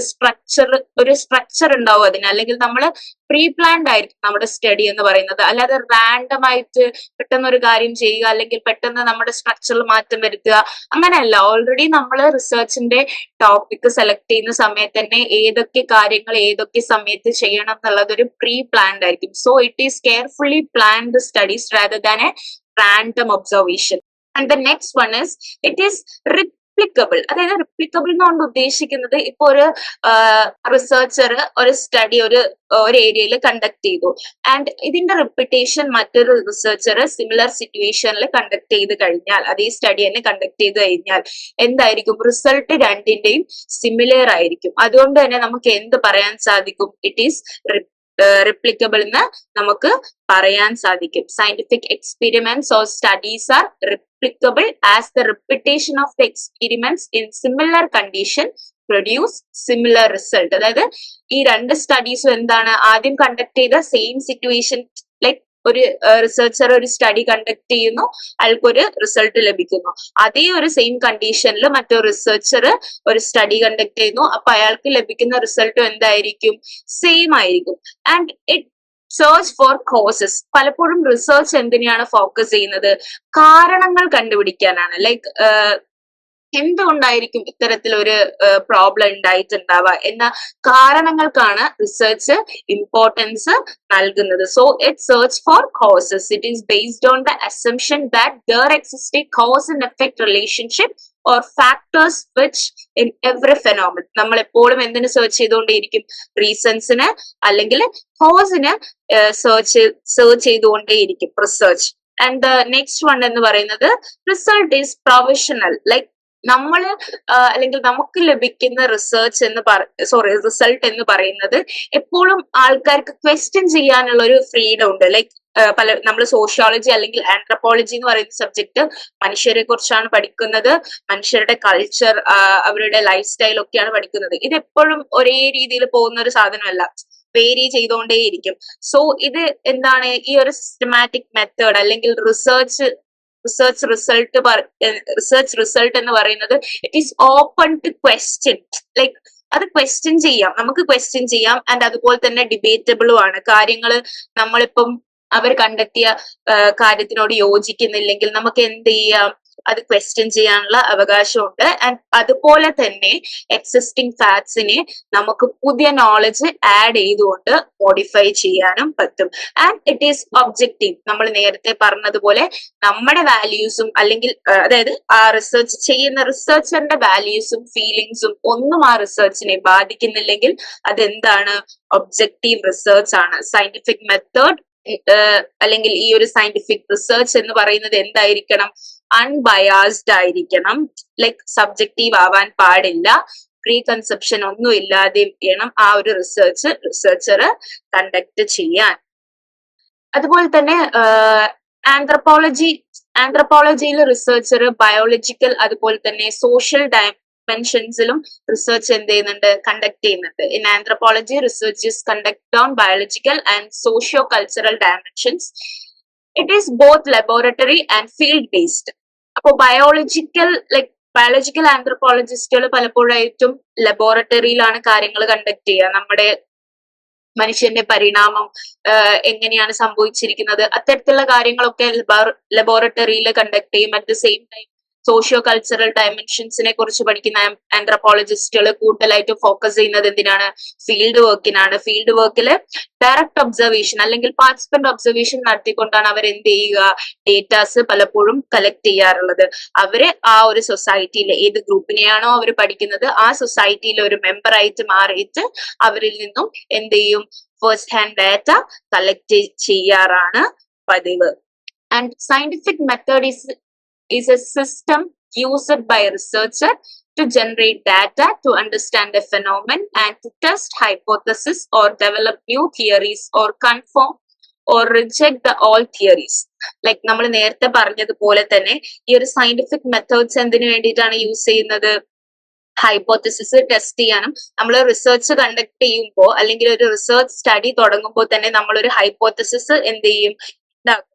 ഒരു സ്ട്രക്ചർ ഉണ്ടാവും അതിന്, അല്ലെങ്കിൽ നമ്മൾ പ്രീ പ്ലാൻഡ് ആയിരിക്കും നമ്മുടെ സ്റ്റഡി എന്ന് പറയുന്നത്. അല്ലാതെ റാൻഡം ആയിട്ട് പെട്ടെന്ന് ഒരു കാര്യം ചെയ്യുക അല്ലെങ്കിൽ പെട്ടെന്ന് നമ്മുടെ സ്ട്രക്ചറിൽ മാറ്റം വരുത്തുക, അങ്ങനെയല്ല. ഓൾറെഡി നമ്മൾ റിസർച്ചിന്റെ ടോപ്പിക് സെലക്ട് ചെയ്യുന്ന സമയത്ത് തന്നെ ഏതൊക്കെ കാര്യങ്ങൾ ഏതൊക്കെ സമയത്ത് ചെയ്യണം എന്നുള്ളത് ഒരു പ്രീ പ്ലാൻഡ് ആയിരിക്കും. So it is carefully planned studies rather than a random observation. And the next one is it is replicable. അതായത് റിപ്ലിക്കബിൾ എന്നുകൊണ്ട് ഉദ്ദേശിക്കുന്നത്, ഇപ്പൊ ഒരു റിസർച്ചർ ഒരു സ്റ്റഡി ഒരു ഏരിയയിൽ കണ്ടക്ട് ചെയ്തു, ആൻഡ് ഇതിന്റെ റിപ്പിറ്റേഷൻ മറ്റൊരു റിസർച്ചർ സിമിലർ സിറ്റുവേഷനിൽ കണ്ടക്ട് ചെയ്ത് കഴിഞ്ഞാൽ, അതേ സ്റ്റഡി തന്നെ കണ്ടക്ട് ചെയ്ത് കഴിഞ്ഞാൽ എന്തായിരിക്കും, റിസൾട്ട് രണ്ടിന്റെയും സിമിലർ ആയിരിക്കും. അതുകൊണ്ട് തന്നെ നമുക്ക് എന്ത് പറയാൻ സാധിക്കും, ഇറ്റ് ഈസ് റിപ്ലിക്കബിൾ എന്ന് നമുക്ക് പറയാൻ സാധിക്കും. Scientific experiments or studies are replicable as the repetition of the experiments in similar condition produce similar result. അതായത് ഈ രണ്ട് സ്റ്റഡീസും എന്താണ്, ആദ്യം കണ്ടക്ട് ചെയ്ത സെയിം സിറ്റുവേഷൻ, ലൈക്ക് ഒരു റിസർച്ചർ ഒരു സ്റ്റഡി കണ്ടക്ട് ചെയ്യുന്നു, അയാൾക്കൊരു റിസൾട്ട് ലഭിക്കുന്നു. അതേ ഒരു സെയിം കണ്ടീഷനിൽ മറ്റൊരു റിസർച്ചർ ഒരു സ്റ്റഡി കണ്ടക്ട് ചെയ്യുന്നു, അപ്പൊ അയാൾക്ക് ലഭിക്കുന്ന റിസൾട്ടും എന്തായിരിക്കും, സെയിം ആയിരിക്കും. And it search for causes. പലപ്പോഴും റിസർച്ച് എന്തിനെയാണ് ഫോക്കസ് ചെയ്യുന്നത്, കാരണങ്ങൾ കണ്ടുപിടിക്കാനാണ്. ലൈക്ക് എന്തുകൊണ്ടായിരിക്കും ഇത്തരത്തിലൊരു പ്രോബ്ലം ഉണ്ടായിട്ടുണ്ടാവുക എന്ന കാരണങ്ങൾക്കാണ് റിസർച്ച് ഇമ്പോർട്ടൻസ് നൽകുന്നത്. So it search for causes. It is based on the assumption that there exist a cause and effect relationship or factors which in every phenomenon. നമ്മൾ എപ്പോഴും എന്തിനു സെർച്ച് ചെയ്തുകൊണ്ടേയിരിക്കും, റീസൺസിന് അല്ലെങ്കിൽ കോസിന് സെർച്ച് ചെയ്തുകൊണ്ടേയിരിക്കും research. And the next one എന്ന് പറയുന്നത് റിസൾട്ട് ഈസ് പ്രൊഫഷണൽ. ലൈക്ക് നമ്മള് അല്ലെങ്കിൽ നമുക്ക് ലഭിക്കുന്ന റിസർച്ച് റിസൾട്ട് എന്ന് പറയുന്നത് എപ്പോഴും ആൾക്കാർക്ക് ക്വസ്റ്റ്യൻ ചെയ്യാനുള്ള ഒരു ഫ്രീഡം ഉണ്ട്. ലൈക്ക് നമ്മൾ സോഷ്യോളജി അല്ലെങ്കിൽ ആന്ത്രപ്പോളജി എന്ന് പറയുന്ന സബ്ജക്ട് മനുഷ്യരെ കുറിച്ചാണ് പഠിക്കുന്നത്, മനുഷ്യരുടെ കൾച്ചർ, അവരുടെ ലൈഫ് സ്റ്റൈൽ ഒക്കെയാണ് പഠിക്കുന്നത്. ഇത് എപ്പോഴും ഒരേ രീതിയിൽ പോകുന്ന ഒരു സാധനമല്ല, വേരി ചെയ്തുകൊണ്ടേയിരിക്കും. സോ ഇത് എന്താണ്, ഈ ഒരു സിസ്റ്റമാറ്റിക് മെത്തേഡ് അല്ലെങ്കിൽ റിസർച്ച് റിസൾട്ട് എന്ന് പറയുന്നത് it is open to question. Like അത് ക്വസ്റ്റ്യൻ ചെയ്യാം, നമുക്ക് ക്വസ്റ്റ്യൻ ചെയ്യാം. ആൻഡ് അതുപോലെ തന്നെ ഡിബേറ്റബിളും ആണ്. കാര്യങ്ങൾ നമ്മളിപ്പം അവർ കണ്ടെത്തിയ കാര്യത്തിനോട് യോജിക്കുന്നില്ലെങ്കിൽ നമുക്ക് എന്ത് ചെയ്യാം, അത് ക്വസ്റ്റ്യൻ ചെയ്യാനുള്ള അവകാശമുണ്ട്. ആൻഡ് അതുപോലെ തന്നെ എക്സിസ്റ്റിംഗ് ഫാക്ട്സിനെ നമുക്ക് പുതിയ നോളജ് ആഡ് ചെയ്തുകൊണ്ട് മോഡിഫൈ ചെയ്യാനും പറ്റും. And it is objective. നമ്മൾ നേരത്തെ പറഞ്ഞതുപോലെ നമ്മുടെ വാല്യൂസും അല്ലെങ്കിൽ അതായത് ആ റിസർച്ച് ചെയ്യുന്ന റിസർച്ചറിന്റെ വാല്യൂസും ഫീലിങ്സും ഒന്നും ആ റിസർച്ചിനെ ബാധിക്കുന്നില്ലെങ്കിൽ അതെന്താണ്, ഒബ്ജക്റ്റീവ് റിസർച്ച് ആണ്. സയന്റിഫിക് മെത്തേഡ് അല്ലെങ്കിൽ ഈ ഒരു സയന്റിഫിക് റിസർച്ച് എന്ന് പറയുന്നത് എന്തായിരിക്കണം, അൺബയാസ്ഡ് ആയിരിക്കണം. ലൈക്ക് സബ്ജക്റ്റീവ് ആവാൻ പാടില്ല. പ്രീ കൺസെപ്ഷൻ ഒന്നും ഇല്ലാതെ വേണം ആ ഒരു റിസർച്ചർ കണ്ടക്ട് ചെയ്യാൻ. അതുപോലെ തന്നെ ആന്ത്രപ്പോളജിയിൽ റിസർച്ചർ ബയോളജിക്കൽ അതുപോലെ തന്നെ സോഷ്യൽ ഡയമെൻഷൻസിലും റിസർച്ച് എന്ത് ചെയ്യുന്നുണ്ട്, കണ്ടക്ട് ചെയ്യുന്നുണ്ട്. In anthropology research is conduct on biological and socio cultural dimensions. It is both laboratory and field based. അപ്പൊ ബയോളജിക്കൽ ആന്ത്രപ്പോളജിസ്റ്റുകൾ പലപ്പോഴായിട്ടും ലബോറട്ടറിയിലാണ് കാര്യങ്ങൾ കണ്ടക്ട് ചെയ്യുക. നമ്മുടെ മനുഷ്യന്റെ പരിണാമം എങ്ങനെയാണ് സംഭവിച്ചിരിക്കുന്നത്, അത്തരത്തിലുള്ള കാര്യങ്ങളൊക്കെ ലബോറട്ടറിയിൽ കണ്ടക്ട് ചെയ്യും. At the same time socio cultural ഡയമെൻഷൻസിനെ കുറിച്ച് പഠിക്കുന്ന ആന്ത്രപ്പോളജിസ്റ്റുകൾ കൂടുതലായിട്ട് ഫോക്കസ് ചെയ്യുന്നത് എന്തിനാണ്, ഫീൽഡ് വർക്കിനാണ്. ഫീൽഡ് വർക്കിൽ ഡയറക്റ്റ് ഒബ്സർവേഷൻ അല്ലെങ്കിൽ പാർട്ടിസിപ്പന്റ് ഒബ്സർവേഷൻ നടത്തിക്കൊണ്ടാണ് അവർ എന്ത് ചെയ്യുക, ഡേറ്റാസ് പലപ്പോഴും കളക്ട് ചെയ്യാറുള്ളത്. അവര് ആ ഒരു സൊസൈറ്റിയിലെ ഏത് ഗ്രൂപ്പിനെയാണോ അവർ പഠിക്കുന്നത് ആ സൊസൈറ്റിയിലെ ഒരു മെമ്പർ ആയിട്ട് മാറിയിട്ട് അവരിൽ നിന്നും എന്ത് ചെയ്യും, ഫസ്റ്റ് ഹാൻഡ് ഡാറ്റ കളക്ട് ചെയ്യാറാണ് പതിവ്. And scientific method is a system used by a researcher to generate data to understand a phenomenon and to test hypotheses or develop new theories or confirm or reject the all theories. Like നമ്മൾ നേരത്തെ പറഞ്ഞതുപോലെ തന്നെ ഈ ഒരു scientific methods എന്തിനു വേണ്ടിയിട്ടാണ് use ചെയ്യുന്നത്, hypothesis test ചെയ്യാനും. നമ്മൾ റിസർച്ച് കണ്ടക്ട് ചെയ്യുമ്പോൾ അല്ലെങ്കിൽ ഒരു റിസർച്ച് സ്റ്റഡി തുടങ്ങുമ്പോൾ തന്നെ നമ്മളൊരു ഹൈപ്പോത്തസിസ് എന്ത് ചെയ്യും,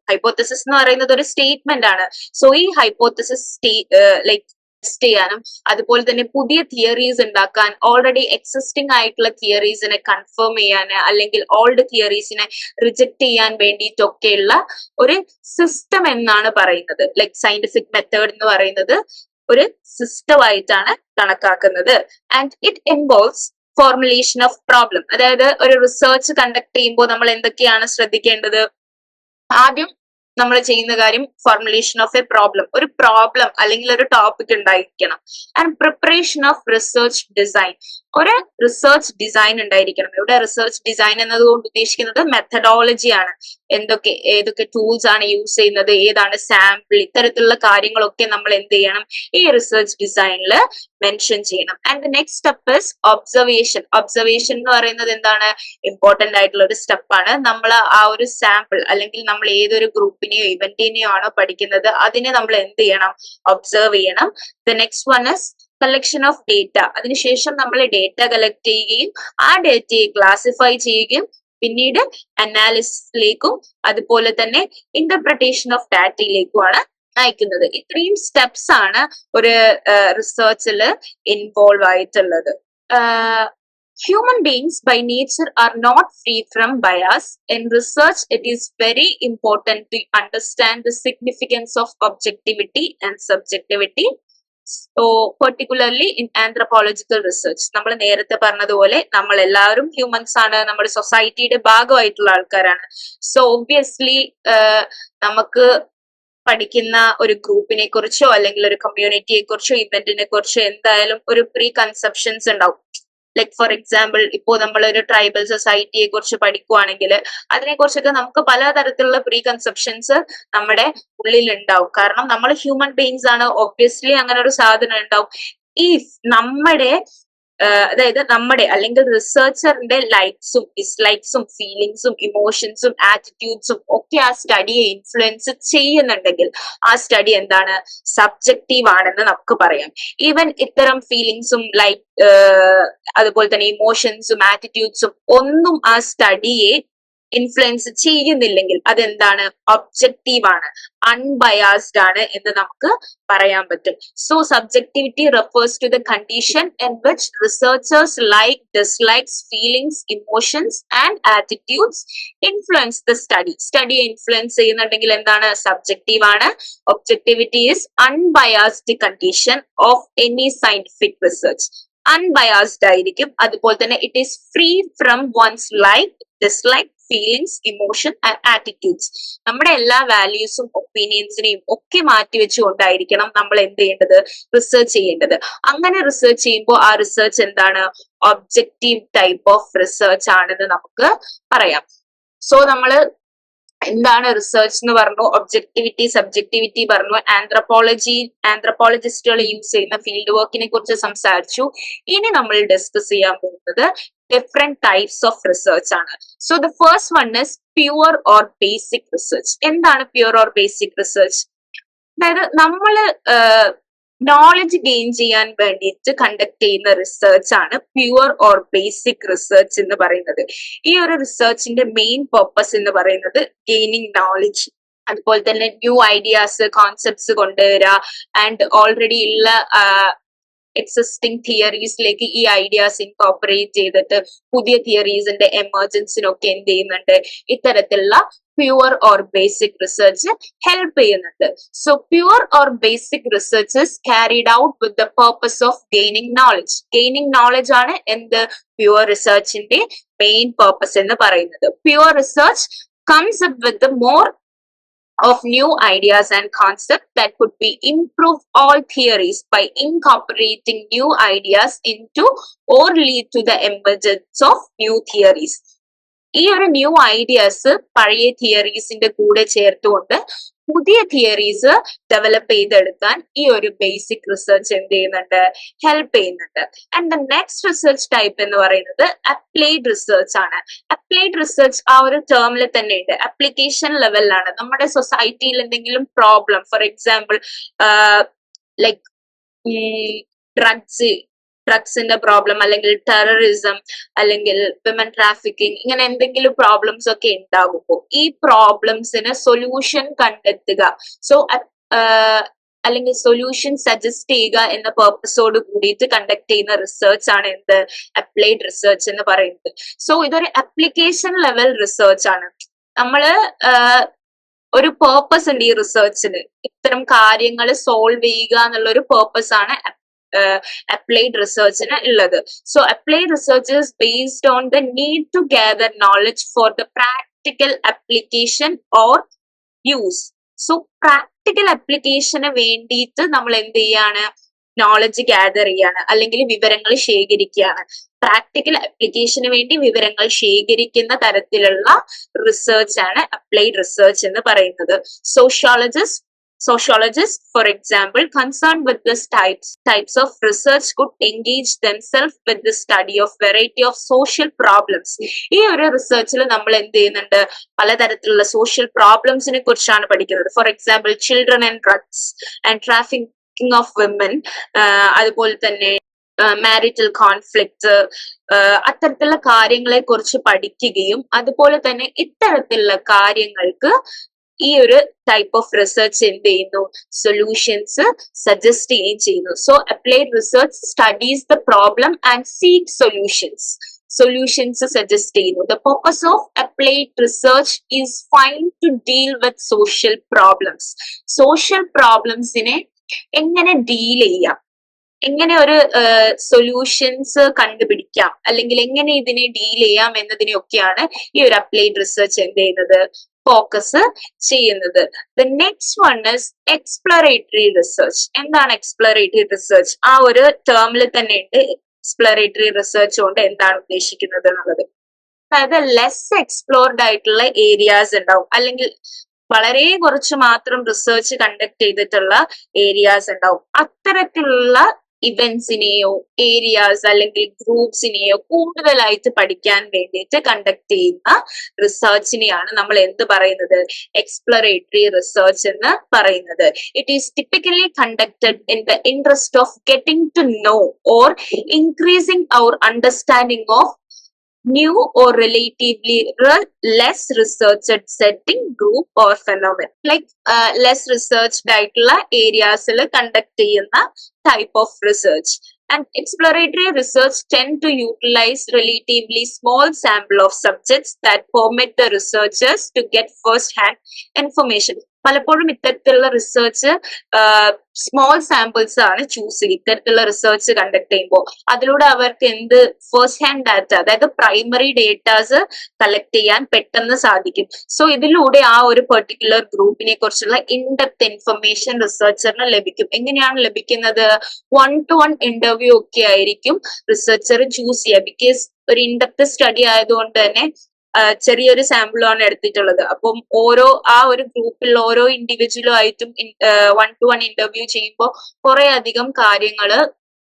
ഹൈപ്പോത്തസിസ് എന്ന് പറയുന്നത് ഒരു സ്റ്റേറ്റ്മെന്റ് ആണ്. സോ ഈ ഹൈപ്പോത്തസിസ് ലൈക്ക് ടെസ്റ്റ് ചെയ്യാനും അതുപോലെ തന്നെ പുതിയ തിയറീസ് ഉണ്ടാക്കാൻ, ഓൾറെഡി എക്സിസ്റ്റിംഗ് ആയിട്ടുള്ള തിയറീസിനെ കൺഫേം ചെയ്യാൻ അല്ലെങ്കിൽ ഓൾഡ് തിയറീസിനെ റിജക്ട് ചെയ്യാൻ വേണ്ടിയിട്ടൊക്കെയുള്ള ഒരു സിസ്റ്റം എന്നാണ് പറയുന്നത്. ലൈക്ക് സയന്റിഫിക് മെത്തേഡ് എന്ന് പറയുന്നത് ഒരു സിസ്റ്റം ആയിട്ടാണ് കണക്കാക്കുന്നത്. And it involves formulation of problem. അതായത് ഒരു റിസർച്ച് കണ്ടക്ട് ചെയ്യുമ്പോൾ നമ്മൾ എന്തൊക്കെയാണ് ശ്രദ്ധിക്കേണ്ടത്, ആദ്യം നമ്മൾ ചെയ്യുന്ന കാര്യം ഫോർമുലേഷൻ ഓഫ് എ പ്രോബ്ലം. ഒരു പ്രോബ്ലം അല്ലെങ്കിൽ ഒരു ടോപ്പിക് ഉണ്ടായിരിക്കണം. And preparation of research design. ഒരു റിസർച്ച് ഡിസൈൻ ഉണ്ടായിരിക്കണം. ഇവിടെ റിസർച്ച് ഡിസൈൻ എന്നതുകൊണ്ട് ഉദ്ദേശിക്കുന്നത് മെത്തഡോളജി ആണ്. ഏതൊക്കെ ടൂൾസ് ആണ് യൂസ് ചെയ്യുന്നത്, ഏതാണ് സാമ്പിൾ, ഇത്തരത്തിലുള്ള കാര്യങ്ങളൊക്കെ നമ്മൾ എന്ത് ചെയ്യണം, ഈ റിസർച്ച് ഡിസൈനിൽ മെൻഷൻ ചെയ്യണം. And next step is observation. Observation എന്ന് പറയുന്നത് എന്താണ്, ഇമ്പോർട്ടന്റ് ആയിട്ടുള്ള ഒരു സ്റ്റെപ്പാണ്. നമ്മൾ ആ ഒരു സാമ്പിൾ അല്ലെങ്കിൽ നമ്മൾ ഏതൊരു ഗ്രൂപ്പിനെയോ ഇവന്റിനെയോ ആണോ പഠിക്കുന്നത് അതിനെ നമ്മൾ എന്ത് ചെയ്യണം, ഒബ്സർവ് ചെയ്യണം. The next one is collection of data. അതിനുശേഷം നമ്മൾ ഡേറ്റ കളക്ട് ചെയ്യുകയും ആ ഡേറ്റയെ ക്ലാസിഫൈ ചെയ്യുകയും പിന്നീട് അനാലിസിസിലേക്കും അതുപോലെ തന്നെ ഇന്റർപ്രിട്ടേഷൻ ഓഫ് ഡാറ്റയിലേക്കുമാണ് നയിക്കുന്നത്. ഇത്രയും സ്റ്റെപ്സ് ആണ് ഒരു റിസർച്ചിൽ ഇൻവോൾവ് ആയിട്ടുള്ളത്. Human beings by nature are not free from bias. In research, it is very important to understand the significance of objectivity and subjectivity. So, particularly in anthropological research, നമ്മൾ നേരത്തെ പറഞ്ഞതുപോലെ നമ്മൾ എല്ലാവരും ഹ്യൂമൻസ് ആണ്, നമ്മുടെ സൊസൈറ്റിയുടെ ഭാഗമായിട്ടുള്ള ആൾക്കാരാണ്. സോ ഒബ്വിയസ്ലി നമുക്ക് പഠിക്കുന്ന ഒരു ഗ്രൂപ്പിനെ കുറിച്ചോ അല്ലെങ്കിൽ ഒരു കമ്മ്യൂണിറ്റിയെ കുറിച്ചോ ഇവന്റിനെ കുറിച്ചോ എന്തായാലും ഒരു പ്രീ കൺസെപ്ഷൻസ് ഉണ്ടാവും. ലൈക്ക് ഫോർ എക്സാമ്പിൾ, ഇപ്പോ നമ്മൾ ഒരു ട്രൈബൽ സൊസൈറ്റിയെ കുറിച്ച് പഠിക്കുവാണെങ്കിൽ അതിനെ കുറിച്ചൊക്കെ നമുക്ക് പലതരത്തിലുള്ള പ്രീ കൺസെപ്ഷൻസ് നമ്മുടെ ഉള്ളിൽ ഉണ്ടാവും. കാരണം നമ്മൾ ഹ്യൂമൻ ബീങ്സ് ആണ്, ഒബ്വിയസ്ലി അങ്ങനെ ഒരു സാധനം ഉണ്ടാവും. ഈ നമ്മുടെ അതായത് നമ്മുടെ അല്ലെങ്കിൽ റിസർച്ചറിന്റെ ലൈക്സും ഡിസ്ലൈക്സും ഫീലിങ്സും ഇമോഷൻസും ആറ്റിറ്റ്യൂഡ്സും ഒക്കെ ആ സ്റ്റഡിയെ ഇൻഫ്ലുവൻസ് ചെയ്യുന്നുണ്ടെങ്കിൽ ആ സ്റ്റഡി എന്താണ്, സബ്ജക്റ്റീവ് ആണെന്ന് നമുക്ക് പറയാം. ഈവൻ ഇത്തരം ഫീലിങ്സും അതുപോലെ തന്നെ ഇമോഷൻസും ആറ്റിറ്റ്യൂഡ്സും ഒന്നും ആ സ്റ്റഡിയെ ഇൻഫ്ലുവൻസ് ചെയ്യുന്നില്ലെങ്കിൽ അതെന്താണ്, ഒബ്ജക്റ്റീവ് ആണ്, അൺബയാസ്ഡ് ആണ് എന്ന് നമുക്ക് പറയാൻ പറ്റും. So subjectivity refers to the condition in which researchers like, dislikes, feelings, emotions and attitudes influence the study. സ്റ്റഡിയെ ഇൻഫ്ലുവൻസ് ചെയ്യുന്നുണ്ടെങ്കിൽ എന്താണ്, സബ്ജക്റ്റീവ് ആണ്. Objectivity is unbiased condition of any scientific research. Unbiased ആയിരിക്കും. അതുപോലെ തന്നെ it is free from one's like, dislike, feelings, emotion and attitudes. നമ്മുടെ എല്ലാ വാല്യൂസും ഒപ്പീനിയൻസിനെയും ഒക്കെ മാറ്റിവെച്ചുകൊണ്ടായിരിക്കണം നമ്മൾ എന്ത് ചെയ്യേണ്ടത്, റിസർച്ച് ചെയ്യേണ്ടത്. അങ്ങനെ റിസർച്ച് ചെയ്യുമ്പോൾ ആ റിസർച്ച് എന്താണ്, ഒബ്ജക്റ്റീവ് ടൈപ്പ് ഓഫ് റിസർച്ച് ആണെന്ന് നമുക്ക് പറയാം. സോ നമ്മള് എന്താണ് റിസർച്ച് എന്ന് പറഞ്ഞു, ഒബ്ജക്ടിവിറ്റി, സബ്ജക്ടിവിറ്റി പറഞ്ഞു, ആന്ത്രപ്പോളജിസ്റ്റുകൾ യൂസ് ചെയ്യുന്ന ഫീൽഡ് വർക്കിനെ കുറിച്ച് സംസാരിച്ചു. ഇനി നമ്മൾ ഡിസ്കസ് ചെയ്യാൻ പോകുന്നത് ഡിഫറെന്റ് ടൈപ്സ് ഓഫ് റിസർച്ച് ആണ്. So the first one is pure or basic research. എന്താണ് പ്യുവർ ഓർ ബേസിക് റിസർച്ച്? അതായത് നമ്മള് നോളജ് ഗെയിൻ ചെയ്യാൻ വേണ്ടിയിട്ട് കണ്ടക്ട് ചെയ്യുന്ന റിസർച്ച് ആണ് പ്യുവർ ഓർ ബേസിക് റിസർച്ച് എന്ന് പറയുന്നത്. ഈ ഒരു റിസർച്ചിന്റെ മെയിൻ പർപ്പസ് എന്ന് പറയുന്നത് ഗെയിനിങ് നോളജ്, അതുപോലെ തന്നെ ന്യൂ ഐഡിയാസ്, കോൺസെപ്റ്റ്സ് കൊണ്ടുവരിക, ആൻഡ് ഓൾറെഡി ഉള്ള എക്സിസ്റ്റിംഗ് തിയറീസിലേക്ക് ഈ ഐഡിയാസ് ഇൻകോപ്പറേറ്റ് ചെയ്തിട്ട് പുതിയ തിയറീസിന്റെ എമർജൻസിനൊക്കെ എന്ത് ചെയ്യുന്നുണ്ട്, ഇത്തരത്തിലുള്ള pure or basic research help ചെയ്യുന്നുണ്ട്. So pure or basic research is carried out with the purpose of gaining knowledge. Gaining knowledge ആണ് എന്ത്, പ്യുവർ റിസർച്ചിന്റെ മെയിൻ പർപ്പസ് എന്ന് പറയുന്നത്. Pure research comes up with the more of new ideas and concepts that could be improve all theories by incorporating new ideas into or lead to the emergence of new theories. ഈ ഒരു new ideas പഴയ തിയറീസിന്റെ കൂടെ ചേർത്തുകൊണ്ട് പുതിയ theories develop ചെയ്തെടുക്കാൻ ഈ ഒരു basic research എന്ത് ചെയ്യുന്നുണ്ട്, ഹെൽപ്പ് ചെയ്യുന്നുണ്ട്. And the next research type എന്ന് പറയുന്നത് അപ്ലൈഡ് റിസർച്ച് ആണ്. അപ്ലൈഡ് റിസർച്ച് ആ ഒരു ടേമിൽ തന്നെ ഉണ്ട്, അപ്ലിക്കേഷൻ ലെവലിലാണ്. നമ്മുടെ സൊസൈറ്റിയിൽ എന്തെങ്കിലും പ്രോബ്ലം, ഫോർ എക്സാമ്പിൾ ലൈക്ക് ഡ്രഗ്സിന്റെ പ്രോബ്ലം, അല്ലെങ്കിൽ ടെററിസം, അല്ലെങ്കിൽ വിമൻ ട്രാഫിക്കിംഗ്, ഇങ്ങനെ എന്തെങ്കിലും പ്രോബ്ലംസ് ഒക്കെ ഉണ്ടാകുമ്പോൾ ഈ പ്രോബ്ലംസിന് സൊല്യൂഷൻ കണ്ടെത്തുക, സോ അല്ലെങ്കിൽ സൊല്യൂഷൻ സജസ്റ്റ് ചെയ്യുക എന്ന പേർപ്പസോട് കൂടിയിട്ട് കണ്ടക്ട് ചെയ്യുന്ന റിസർച്ച് ആണ് എന്ത്, അപ്ലൈഡ് റിസർച്ച് എന്ന് പറയുന്നത്. സോ ഇതൊരു അപ്ലിക്കേഷൻ ലെവൽ റിസർച്ച് ആണ്. നമ്മള് ഒരു പേർപ്പസ് ഉണ്ട് ഈ റിസർച്ചിന്, ഇത്തരം കാര്യങ്ങൾ സോൾവ് ചെയ്യുക എന്നുള്ള ഒരു പേർപ്പസ് ആണ് applied research ഉള്ളത്. So applied research is based on the need to gather knowledge for the practical application or use. So practical application വേണ്ടിയിട്ട് നമ്മൾ എന്ത് ചെയ്യാണ്, നോളജ് ഗ്യാദർ ചെയ്യാണ്, അല്ലെങ്കിൽ വിവരങ്ങൾ ശേഖരിക്കുകയാണ്. പ്രാക്ടിക്കൽ അപ്ലിക്കേഷന് വേണ്ടി വിവരങ്ങൾ ശേഖരിക്കുന്ന തരത്തിലുള്ള റിസർച്ച് ആണ് അപ്ലൈഡ് റിസർച്ച് എന്ന് പറയുന്നത്. Sociologists, for example, concerned with this types of research could engage themselves with the study of variety of social problems. ഈ ഒരു റിസർച്ചിൽ നമ്മൾ എന്ത് ചെയ്യുന്നുണ്ട്, പലതരത്തിലുള്ള സോഷ്യൽ പ്രോബ്ലംസിനെ കുറിച്ചാണ് പഠിക്കുന്നത്. For example children and drugs and trafficking of women, അതുപോലെ തന്നെ മാരിറ്റൽ കോൺഫ്ലിക്റ്റ്, അത്തരത്തിലുള്ള കാര്യങ്ങളെ കുറിച്ച് പഠിക്കുകയും അതുപോലെ തന്നെ ഇത്തരത്തിലുള്ള കാര്യങ്ങൾക്ക് ഈ ഒരു ടൈപ്പ് ഓഫ് റിസർച്ച് എന്ത് ചെയ്യുന്നു, സൊല്യൂഷൻസ് സജസ്റ്റ് ചെയ്യുകയും ചെയ്യുന്നു. So applied research studies the problem and seek solutions suggest ചെയ്യുന്നു. The purpose of applied research is find to deal with social problems. Social പ്രോബ്ലംസിനെ എങ്ങനെ ഡീൽ ചെയ്യാം, എങ്ങനെ ഒരു സൊല്യൂഷൻസ് കണ്ടുപിടിക്കാം, അല്ലെങ്കിൽ എങ്ങനെ ഇതിനെ ഡീൽ ചെയ്യാം എന്നതിനെയൊക്കെയാണ് ഈ ഒരു അപ്ലൈഡ് റിസർച്ച് എന്ത് ചെയ്യുന്നത്, ഫോക്കസ് ചെയ്യുന്നത്. The next one is exploratory research. എന്താണ് എക്സ്പ്ലോറേറ്ററി റിസർച്ച്? ആ ഒരു ടേമിൽ തന്നെ ഉണ്ട് എക്സ്പ്ലോറേറ്ററി റിസർച്ച് കൊണ്ട് എന്താണ് ഉദ്ദേശിക്കുന്നത് എന്നുള്ളത്. അതായത് ലെസ് എക്സ്പ്ലോർഡ് ആയിട്ടുള്ള ഏരിയാസ് ഉണ്ടാവും, അല്ലെങ്കിൽ വളരെ കുറച്ച് മാത്രം റിസർച്ച് കണ്ടക്ട് ചെയ്തിട്ടുള്ള ഏരിയാസ് ഉണ്ടാവും. അത്തരത്തിലുള്ള ഇവന്റ്സിനെയോ ഏരിയാസ് അല്ലെങ്കിൽ ഗ്രൂപ്പ്സിനെയോ കൂടുതലായിട്ട് പഠിക്കാൻ വേണ്ടിയിട്ട് കണ്ടക്ട് ചെയ്യുന്ന റിസർച്ചിനെയാണ് നമ്മൾ എന്ത് പറയുന്നത്, എക്സ്പ്ലോറേറ്ററി റിസർച്ച് എന്ന് പറയുന്നത്. It is typically conducted in the interest of getting to know or increasing our understanding of new or relatively less researched setting, group or phenomenon. Like less researched ആയിട്ടുള്ള areas-ൽ conduct ചെയ്യുന്ന type of research. And exploratory research tend to utilize relatively small sample of subjects that permit the researchers to get first-hand information. പലപ്പോഴും ഇത്തരത്തിലുള്ള research small samples ആണ് choose ചെയ്യുക. ഇത്തരത്തിലുള്ള research conduct ചെയ്യുമ്പോൾ അതിലൂടെ അവർക്ക് എന്ത് ഫസ്റ്റ് ഹാൻഡ് ഡാറ്റ, അതായത് പ്രൈമറി ഡേറ്റാസ് കളക്ട് ചെയ്യാൻ പെട്ടെന്ന് സാധിക്കും. സോ ഇതിലൂടെ ആ ഒരു പെർട്ടിക്കുലർ ഗ്രൂപ്പിനെ കുറിച്ചുള്ള ഇൻഡെപ്ത് ഇൻഫർമേഷൻ റിസർച്ചറിന് ലഭിക്കും. എങ്ങനെയാണ് ലഭിക്കുന്നത്? 1-to-1 ഇന്റർവ്യൂ ഒക്കെ ആയിരിക്കും റിസർച്ചർ ചൂസ് ചെയ്യുക. ബിക്കോസ് ഒരു ഇൻഡെപ്ത് സ്റ്റഡി ആയതുകൊണ്ട് തന്നെ ചെറിയൊരു സാമ്പിളാണ് എടുത്തിട്ടുള്ളത്. അപ്പം ആ ഒരു ഗ്രൂപ്പിൽ ഓരോ ഇൻഡിവിജ്വലും ആയിട്ടും 1-to-1 ഇന്റർവ്യൂ ചെയ്യുമ്പോൾ കുറെ അധികം കാര്യങ്ങള്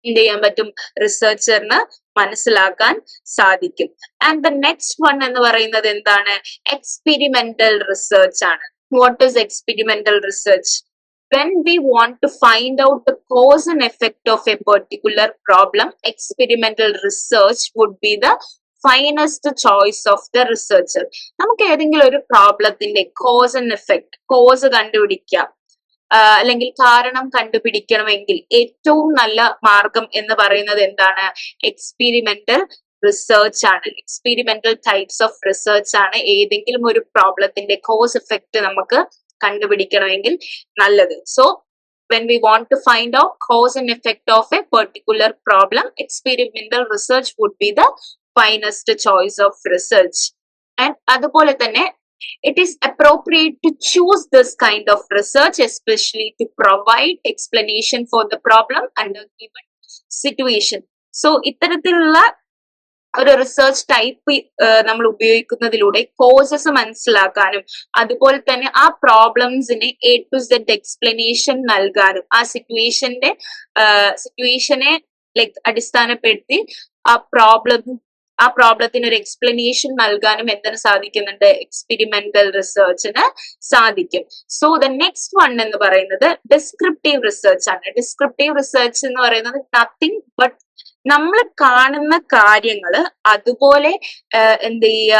എന്ത് ചെയ്യാൻ പറ്റും, റിസർച്ചറിന് മനസ്സിലാക്കാൻ സാധിക്കും. ആൻഡ് ദ നെക്സ്റ്റ് വൺ എന്ന് പറയുന്നത് എന്താണ്? എക്സ്പെരിമെന്റൽ റിസർച്ച് ആണ്. What is experimental research? When we want to find out the cause and effect of a particular problem, experimental research would be the finest choice of the researcher. നമുക്ക് ഏതെങ്കിലും ഒരു പ്രോബ്ലത്തിന്റെ cos and effect, cos കണ്ടുപിടിക്കാം അല്ലെങ്കിൽ കാരണം കണ്ടുപിടിക്കണമെങ്കിൽ ഏറ്റവും നല്ല മാർഗം എന്ന് പറയുന്നത് എന്താണ്? എക്സ്പെരിമെന്റൽ റിസർച്ച് ആണ്. എക്സ്പെരിമെന്റൽ ടൈപ്സ് ഓഫ് റിസർച്ച് ആണ് ഏതെങ്കിലും ഒരു പ്രോബ്ലത്തിന്റെ കോസ് എഫക്ട് നമുക്ക് കണ്ടുപിടിക്കണമെങ്കിൽ നല്ലത്. So when we want to find out cause and effect of a particular problem, experimental research would be the finest choice of research. And അതുപോലെ തന്നെ it is appropriate to choose this kind of research, especially to provide explanation for the problem under given situation. So ഇത്തരത്തിലുള്ള ഒരു research type നമ്മൾ ഉപയോഗിക്കുന്നതിലൂടെ causes മനസ്സിലാക്കാനും അതുപോലെ തന്നെ ആ പ്രോബ്ലംസിന് A to Z എക്സ്പ്ലനേഷൻ നൽകാനും ആ സിറ്റുവേഷനെ ലൈക്ക് അടിസ്ഥാനപ്പെടുത്തി ആ പ്രോബ്ലത്തിന് ഒരു എക്സ്പ്ലനേഷൻ നൽകാനും എന്തിനു സാധിക്കുന്നുണ്ട്? എക്സ്പെരിമെന്റൽ റിസർച്ചിന് സാധിക്കും. സോ ദ നെക്സ്റ്റ് വൺ എന്ന് പറയുന്നത് ഡിസ്ക്രിപ്റ്റീവ് റിസർച്ച് ആണ്. ഡിസ്ക്രിപ്റ്റീവ് റിസർച്ച് എന്ന് പറയുന്നത് നത്തിങ് ബട്ട് നമ്മൾ കാണുന്ന കാര്യങ്ങള് അതുപോലെ എന്ത് ചെയ്യുക,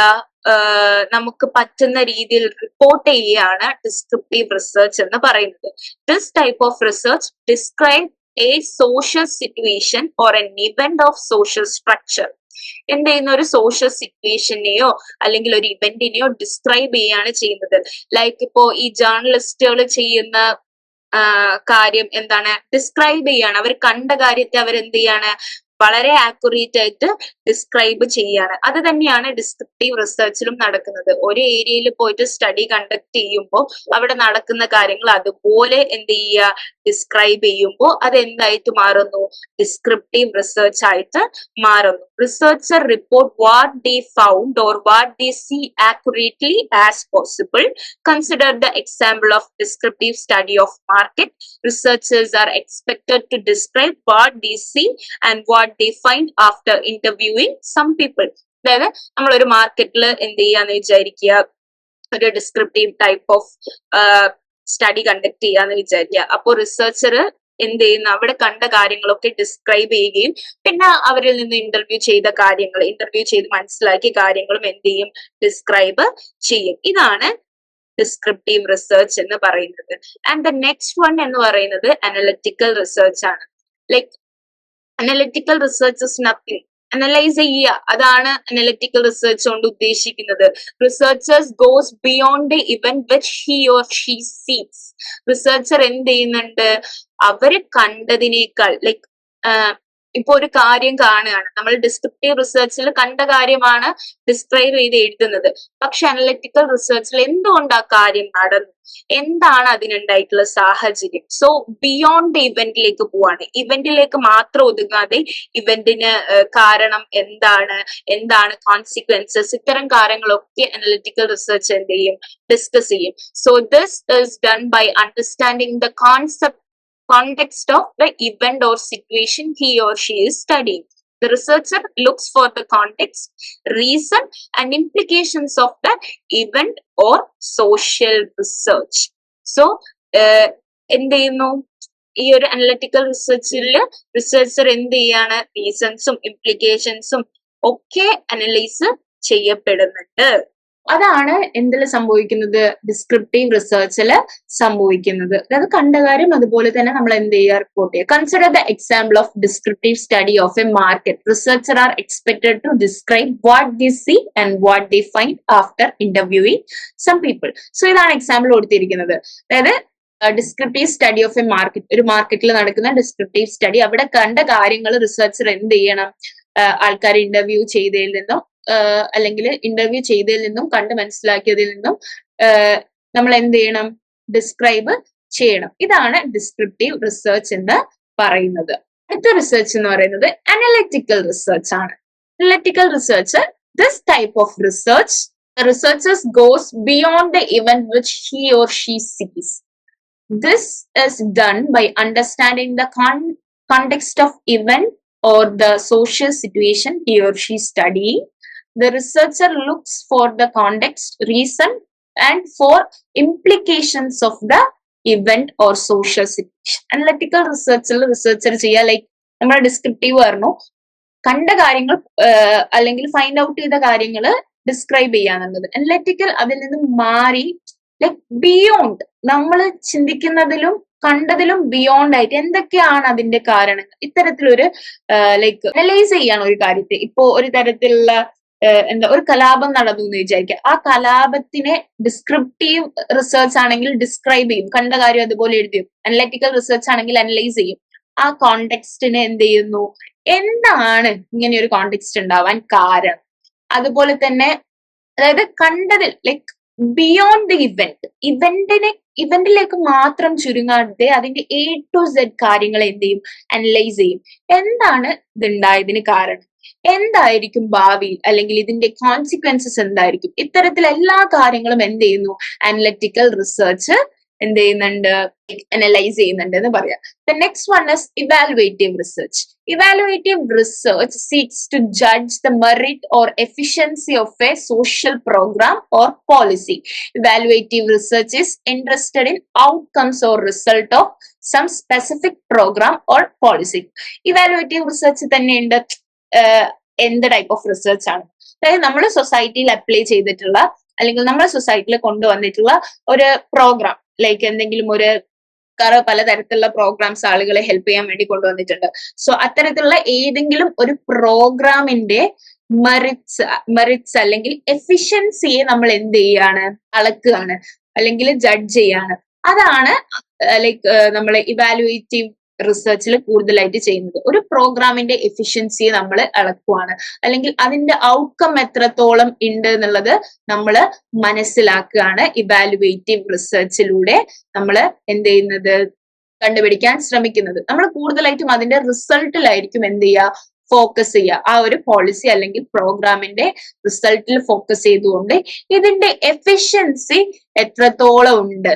നമുക്ക് പറ്റുന്ന രീതിയിൽ റിപ്പോർട്ട് ചെയ്യുകയാണ് ഡിസ്ക്രിപ്റ്റീവ് റിസർച്ച് എന്ന് പറയുന്നത്. This type of research describe A social situation or N event of social structure. എന്ത് ചെയ്യുന്ന ഒരു സോഷ്യൽ സിറ്റുവേഷനെയോ അല്ലെങ്കിൽ ഒരു ഇവന്റിനെയോ ഡിസ്ക്രൈബ് ചെയ്യുകയാണ് ചെയ്യുന്നത്. ലൈക്ക് ഇപ്പോ ഈ ജേർണലിസ്റ്റുകൾ ചെയ്യുന്ന കാര്യം എന്താണ്? ഡിസ്ക്രൈബ് ചെയ്യാണ്. അവർ കണ്ട കാര്യത്തെ അവരെന്ത് ചെയ്യാണ്? വളരെ ആക്യുറേറ്റ് ആയിട്ട് ഡിസ്ക്രൈബ് ചെയ്യാണ്. അത് തന്നെയാണ് ഡിസ്ക്രിപ്റ്റീവ് റിസർച്ചിലും നടക്കുന്നത്. ഒരു ഏരിയയിൽ പോയിട്ട് സ്റ്റഡി കണ്ടക്ട് ചെയ്യുമ്പോൾ അവിടെ നടക്കുന്ന കാര്യങ്ങൾ അതുപോലെ എന്ത് ചെയ്യുക? ഡിസ്ക്രൈബ് ചെയ്യുമ്പോൾ അത് എന്തായിട്ട് മാറുന്നു? ഡിസ്ക്രിപ്റ്റീവ് റിസർച്ച് ആയിട്ട് മാറുന്നു. Researcher report what they found or what they see accurately as possible. Consider the example of descriptive study of market. Researchers are expected to describe what they see and what they find after interviewing some people. അതായത് നമ്മളൊരു മാർക്കറ്റിൽ എന്ത് ചെയ്യാന്ന് വിചാരിക്കുക, ഒരു descriptive type of study conduct ചെയ്യാന്ന് വിചാരിക്കുക. അപ്പോൾ റിസർച്ചർ എന്ത് ചെയ്യുന്നു? അവിടെ കണ്ട കാര്യങ്ങളൊക്കെ ഡിസ്ക്രൈബ് ചെയ്യുകയും പിന്നെ അവരിൽ നിന്ന് ഇന്റർവ്യൂ ചെയ്ത് മനസ്സിലാക്കിയ കാര്യങ്ങളും എന്ത് ചെയ്യും? ഡിസ്ക്രൈബ് ചെയ്യും. ഇതാണ് ഡിസ്ക്രിപ്റ്റീവ് റിസർച്ച് എന്ന് പറയുന്നത്. ആൻഡ് ദ നെക്സ്റ്റ് വൺ എന്ന് പറയുന്നത് അനലിറ്റിക്കൽ റിസർച്ച് ആണ്. Like analytical research is nothing, analyse ചെയ്യുക, അതാണ് അനലിറ്റിക്കൽ റിസർച്ച് കൊണ്ട് ഉദ്ദേശിക്കുന്നത്. Researchers goes beyond the event which he or she seeks. Researcher എന്ത് ചെയ്യുന്നുണ്ട്? അവര് കണ്ടതിനേക്കാൾ ലൈക്ക് ഇപ്പൊ ഒരു കാര്യം കാണുകയാണ്, നമ്മൾ ഡിസ്ക്രിപ്റ്റീവ് റിസർച്ചിൽ കണ്ട കാര്യമാണ് ഡിസ്ക്രൈബ് ചെയ്ത് എഴുതുന്നത്. പക്ഷെ അനലിറ്റിക്കൽ റിസർച്ചിൽ എന്തുകൊണ്ട് ആ കാര്യം നടന്നു, എന്താണ് അതിനുണ്ടായിട്ടുള്ള സാഹചര്യം. സോ ബിയോണ്ട് ഇവന്റിലേക്ക് പോവാണ്. ഇവന്റിലേക്ക് മാത്രം ഒതുങ്ങാതെ ഇവന്റിന് കാരണം എന്താണ് കോൺസിക്വൻസസ്, ഇത്തരം കാര്യങ്ങളൊക്കെ അനലിറ്റിക്കൽ റിസർച്ച് എന്ത് ചെയ്യും? ഡിസ്കസ് ചെയ്യും. So this is done by understanding the context of the event or situation he or she is studying. The researcher looks for the context, reason and implications of the event or social research. So എന്ത് ചെയ്യുന്നു? ഈ ഒരു analytical റിസർച്ചിൽ researcher എന്ത് ചെയ്യാണ്? റീസൺസും ഇംപ്ലിക്കേഷൻസും ഒക്കെ analyse ചെയ്യപ്പെടുന്നുണ്ട്. അതാണ് എന്തിൽ സംഭവിക്കുന്നത്, ഡിസ്ക്രിപ്റ്റീവ് റിസർച്ചിൽ സംഭവിക്കുന്നത്. അതായത് കണ്ട കാര്യം അതുപോലെ തന്നെ നമ്മൾ എന്ത് ചെയ്യുക, റിപ്പോർട്ട് ചെയ്യുക. Consider the example of descriptive study of a market. Researcher are expected to describe what they see and what they find after interviewing some people. So ഇതാണ് എക്സാമ്പിൾ കൊടുത്തിരിക്കുന്നത്. അതായത് descriptive study of a market, ഒരു മാർക്കറ്റിൽ നടക്കുന്ന descriptive study, അവിടെ കണ്ട കാര്യങ്ങൾ researcher എന്ത് ചെയ്യണം, ആൾക്കാരെ ഇന്റർവ്യൂ ചെയ്തതിൽ നിന്നും അല്ലെങ്കിൽ ഇന്റർവ്യൂ ചെയ്തതിൽ നിന്നും കണ്ട് മനസ്സിലാക്കിയതിൽ നിന്നും നമ്മൾ എന്ത് ചെയ്യണം, ഡിസ്ക്രൈബ് ചെയ്യണം. ഇതാണ് ഡിസ്ക്രിപ്റ്റീവ് റിസർച്ച് എന്ന് പറയുന്നത്. അടുത്ത റിസർച്ച് എന്ന് പറയുന്നത് അനലിറ്റിക്കൽ റിസർച്ച് ആണ്. Analytical research, this type of research researchers goes beyond the event which he or she sees. This is done by understanding the context of event or the social situation he or she studying. The researcher looks for the context, reason, and for implications of the event or social situation. Analytical researcher ചെയ്യുക, like നമ്മുടെ descriptive പറഞ്ഞു, കണ്ട കാര്യങ്ങൾ അല്ലെങ്കിൽ find out ചെയ്ത കാര്യങ്ങൾ describe ചെയ്യാന്നുള്ളത്. Analytical അതിൽ നിന്നും മാറി ലൈക്ക് ബിയോണ്ട്, നമ്മൾ ചിന്തിക്കുന്നതിലും കണ്ടതിലും ബിയോണ്ട് ആയിട്ട് എന്തൊക്കെയാണ് അതിന്റെ കാരണങ്ങൾ, ഇത്തരത്തിലൊരു ലൈക്ക് അനലൈസ് ചെയ്യാണ് ഒരു കാര്യത്തെ. ഇപ്പോ ഒരു തരത്തിലുള്ള ഒരു കലാപം നടന്നു എന്ന് വിചാരിക്കുക, ആ കലാപത്തിനെ ഡിസ്ക്രിപ്റ്റീവ് റിസർച്ച് ആണെങ്കിൽ ഡിസ്ക്രൈബ് ചെയ്യും, കണ്ട കാര്യം അതുപോലെ എഴുതിയും. അനലിറ്റിക്കൽ റിസർച്ച് ആണെങ്കിൽ അനലൈസ് ചെയ്യും, ആ കോണ്ടെക്സ്റ്റിനെ എന്ത് ചെയ്യുന്നു, എന്താണ് ഇങ്ങനെ ഒരു കോണ്ടെക്സ്റ്റ് ഉണ്ടാവാൻ കാരണം. അതുപോലെ തന്നെ അതായത് കണ്ടതിൽ ലൈക്ക് ബിയോണ്ട് ദി ഇവന്റിലേക്ക് മാത്രം ചുരുങ്ങാതെ അതിന്റെ A to Z കാര്യങ്ങൾ എന്ത് ചെയ്യും, അനലൈസ് ചെയ്യും. എന്താണ് ഇതുണ്ടായതിന് കാരണം, എന്തായിരിക്കും ഭാവിയിൽ, അല്ലെങ്കിൽ ഇതിന്റെ കോൺസിക്വൻസസ് എന്തായിരിക്കും, ഇത്തരത്തിൽ എല്ലാ കാര്യങ്ങളും എന്ത് ചെയ്യുന്നു, അനലിറ്റിക്കൽ റിസർച്ച് എന്ത് ചെയ്യുന്നുണ്ട്, അനലൈസ് ചെയ്യുന്നുണ്ട് എന്ന് പറയാം. The next one is evaluative research. Evaluative research seeks to judge the merit or efficiency of a social program or policy. Evaluative research is interested in outcomes or result of some specific program or policy. Evaluative research തന്നെയുണ്ട് എന്ത് type of research ആണ്, അതായത് നമ്മൾ സൊസൈറ്റിയിൽ apply ചെയ്തിട്ടുള്ള അല്ലെങ്കിൽ നമ്മുടെ സൊസൈറ്റിയിൽ കൊണ്ടുവന്നിട്ടുള്ള ഒരു പ്രോഗ്രാം, ലൈക്ക് എന്തെങ്കിലും ഒരു പലതരത്തിലുള്ള പ്രോഗ്രാംസ് ആളുകളെ ഹെൽപ്പ് ചെയ്യാൻ വേണ്ടി കൊണ്ടുവന്നിട്ടുണ്ട്. സോ അത്തരത്തിലുള്ള ഏതെങ്കിലും ഒരു പ്രോഗ്രാമിന്റെ മെറിറ്റ്സ് അല്ലെങ്കിൽ എഫിഷ്യൻസിയെ നമ്മൾ എന്ത് ചെയ്യാണ്, അളക്കുകയാണ് അല്ലെങ്കിൽ ജഡ്ജ് ചെയ്യാണ്. അതാണ് ലൈക്ക് നമ്മൾ ഇവാലുവേറ്റീവ് റിസർച്ചിൽ കൂടുതലായിട്ട് ചെയ്യുന്നത്. ഒരു പ്രോഗ്രാമിന്റെ എഫിഷ്യൻസിയെ നമ്മൾ അളക്കുവാണ്, അല്ലെങ്കിൽ അതിന്റെ ഔട്ട്കം എത്രത്തോളം ഉണ്ട് എന്നുള്ളത് നമ്മൾ മനസ്സിലാക്കുകയാണ് ഇവാലുവേറ്റീവ് റിസർച്ചിലൂടെ നമ്മൾ എന്ത് ചെയ്യുന്നത്, കണ്ടുപിടിക്കാൻ ശ്രമിക്കുന്നത്. നമ്മൾ കൂടുതലായിട്ടും അതിന്റെ റിസൾട്ടിലായിരിക്കും എന്ത് ചെയ്യുക, ഫോക്കസ് ചെയ്യുക. ആ ഒരു പോളിസി അല്ലെങ്കിൽ പ്രോഗ്രാമിന്റെ റിസൾട്ടിൽ ഫോക്കസ് ചെയ്തുകൊണ്ട് ഇതിന്റെ എഫിഷ്യൻസി എത്രത്തോളം ഉണ്ട്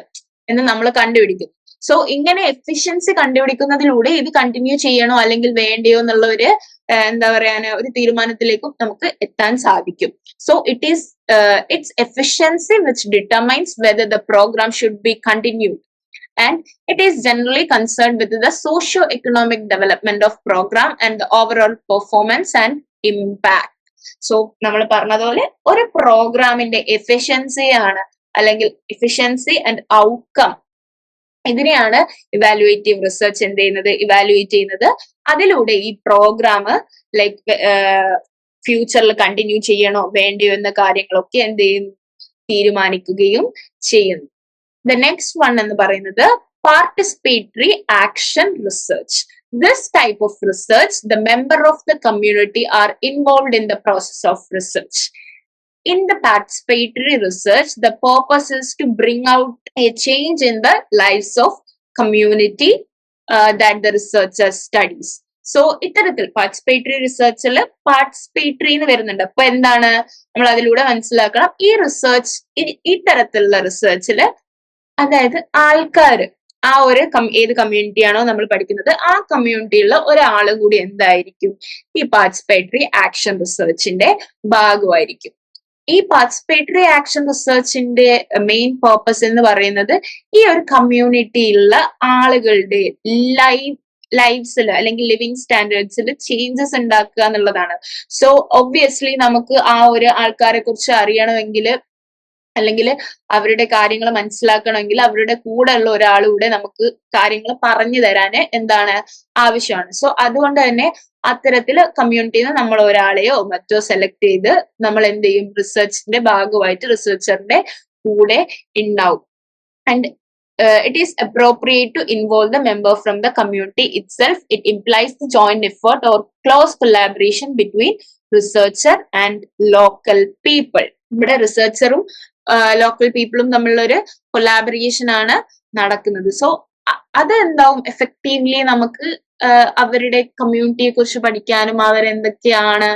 എന്ന് നമ്മൾ കണ്ടുപിടിക്കും. സോ ഇങ്ങനെ എഫിഷ്യൻസി കണ്ടുപിടിക്കുന്നതിലൂടെ ഇത് കണ്ടിന്യൂ ചെയ്യണോ അല്ലെങ്കിൽ വേണ്ടയോ എന്നുള്ള ഒരു എന്താ പറയാന് ഒരു തീരുമാനത്തിലേക്കും നമുക്ക് എത്താൻ സാധിക്കും. So it's efficiency which determines whether the programme should be continued, and it is generally concerned with the socio-economic development of program and the overall performance and impact. So നമ്മൾ പറഞ്ഞതുപോലെ ഒരു പ്രോഗ്രാമിന്റെ എഫിഷ്യൻസി ആണ് അല്ലെങ്കിൽ എഫിഷ്യൻസി ആൻഡ് ഔട്ട്കം, ഇതിനെയാണ് evaluative research എന്ത് ചെയ്യുന്നത്, evaluate ചെയ്യുന്നത്. അതിലൂടെ ഈ പ്രോഗ്രാം ലൈക്ക് ഫ്യൂച്ചറിൽ കണ്ടിന്യൂ ചെയ്യണോ വേണ്ടയോ എന്ന കാര്യങ്ങളൊക്കെ എന്ത് ചെയ്യുന്നു, തീരുമാനിക്കുകയും ചെയ്യുന്നു. The next one എന്ന് പറയുന്നത് participatory action research. This type of research, the member of the community are involved in the process of research. In the participatory research, the purpose is to bring out a change in the lives of community that the researcher studies. So ഇത്തരത്തിൽ participatory റിസർച്ചിൽ participatory എന്ന് വരുന്നുണ്ട്. അപ്പൊ എന്താണ് നമ്മൾ അതിലൂടെ മനസ്സിലാക്കണം, ഈ research ഈ തരത്തിലുള്ള റിസർച്ചില് അതായത് ആൾക്കാര് ആ ഒരു ഏത് കമ്മ്യൂണിറ്റിയാണോ നമ്മൾ പഠിക്കുന്നത് ആ കമ്മ്യൂണിറ്റിയിലുള്ള ഒരാള് കൂടി എന്തായിരിക്കും ഈ പാർട്ടിസിപ്പേറ്ററി ആക്ഷൻ റിസർച്ചിന്റെ ഭാഗമായിരിക്കും. ഈ പാർട്ടിസിപ്പേറ്ററി ആക്ഷൻ റിസർച്ചിന്റെ മെയിൻ പർപ്പസ് എന്ന് പറയുന്നത് ഈ ഒരു കമ്മ്യൂണിറ്റിയിലുള്ള ആളുകളുടെ ലൈഫ് ലൈഫ്സിൽ അല്ലെങ്കിൽ ലിവിങ് സ്റ്റാൻഡേർഡ്സിൽ ചേഞ്ചസ് ഉണ്ടാക്കുക എന്നുള്ളതാണ്. സോ ഒബ്വിയസ്ലി നമുക്ക് ആ ഒരു ആൾക്കാരെ കുറിച്ച് അറിയണമെങ്കിൽ അല്ലെങ്കിൽ അവരുടെ കാര്യങ്ങൾ മനസ്സിലാക്കണമെങ്കിൽ അവരുടെ കൂടെ ഉള്ള ഒരാളൂടെ നമുക്ക് കാര്യങ്ങൾ പറഞ്ഞു തരാന് എന്താണ് ആവശ്യമാണ്. സോ അതുകൊണ്ട് തന്നെ അത്തരത്തില് കമ്മ്യൂണിറ്റിയിൽ നിന്ന് നമ്മൾ ഒരാളെയോ മറ്റോ സെലക്ട് ചെയ്ത് നമ്മൾ എന്ത് ചെയ്യും, റിസർച്ചിന്റെ ഭാഗമായിട്ട് റിസർച്ചറിന്റെ കൂടെ ഉണ്ടാവും. And it is appropriate to involve the member from the community itself. It implies the joint effort or close collaboration between researcher and local people. ഇവിടെ റിസർച്ചറും ലോക്കൽ പീപ്പിളും തമ്മിലുള്ള ഒരു കൊലാബറേഷൻ ആണ് നടക്കുന്നത്. സോ അത് എന്താവും, എഫക്റ്റീവ്ലി നമുക്ക് അവരുടെ കമ്മ്യൂണിറ്റിയെ കുറിച്ച് പഠിക്കാനും അവരെന്തൊക്കെയാണ്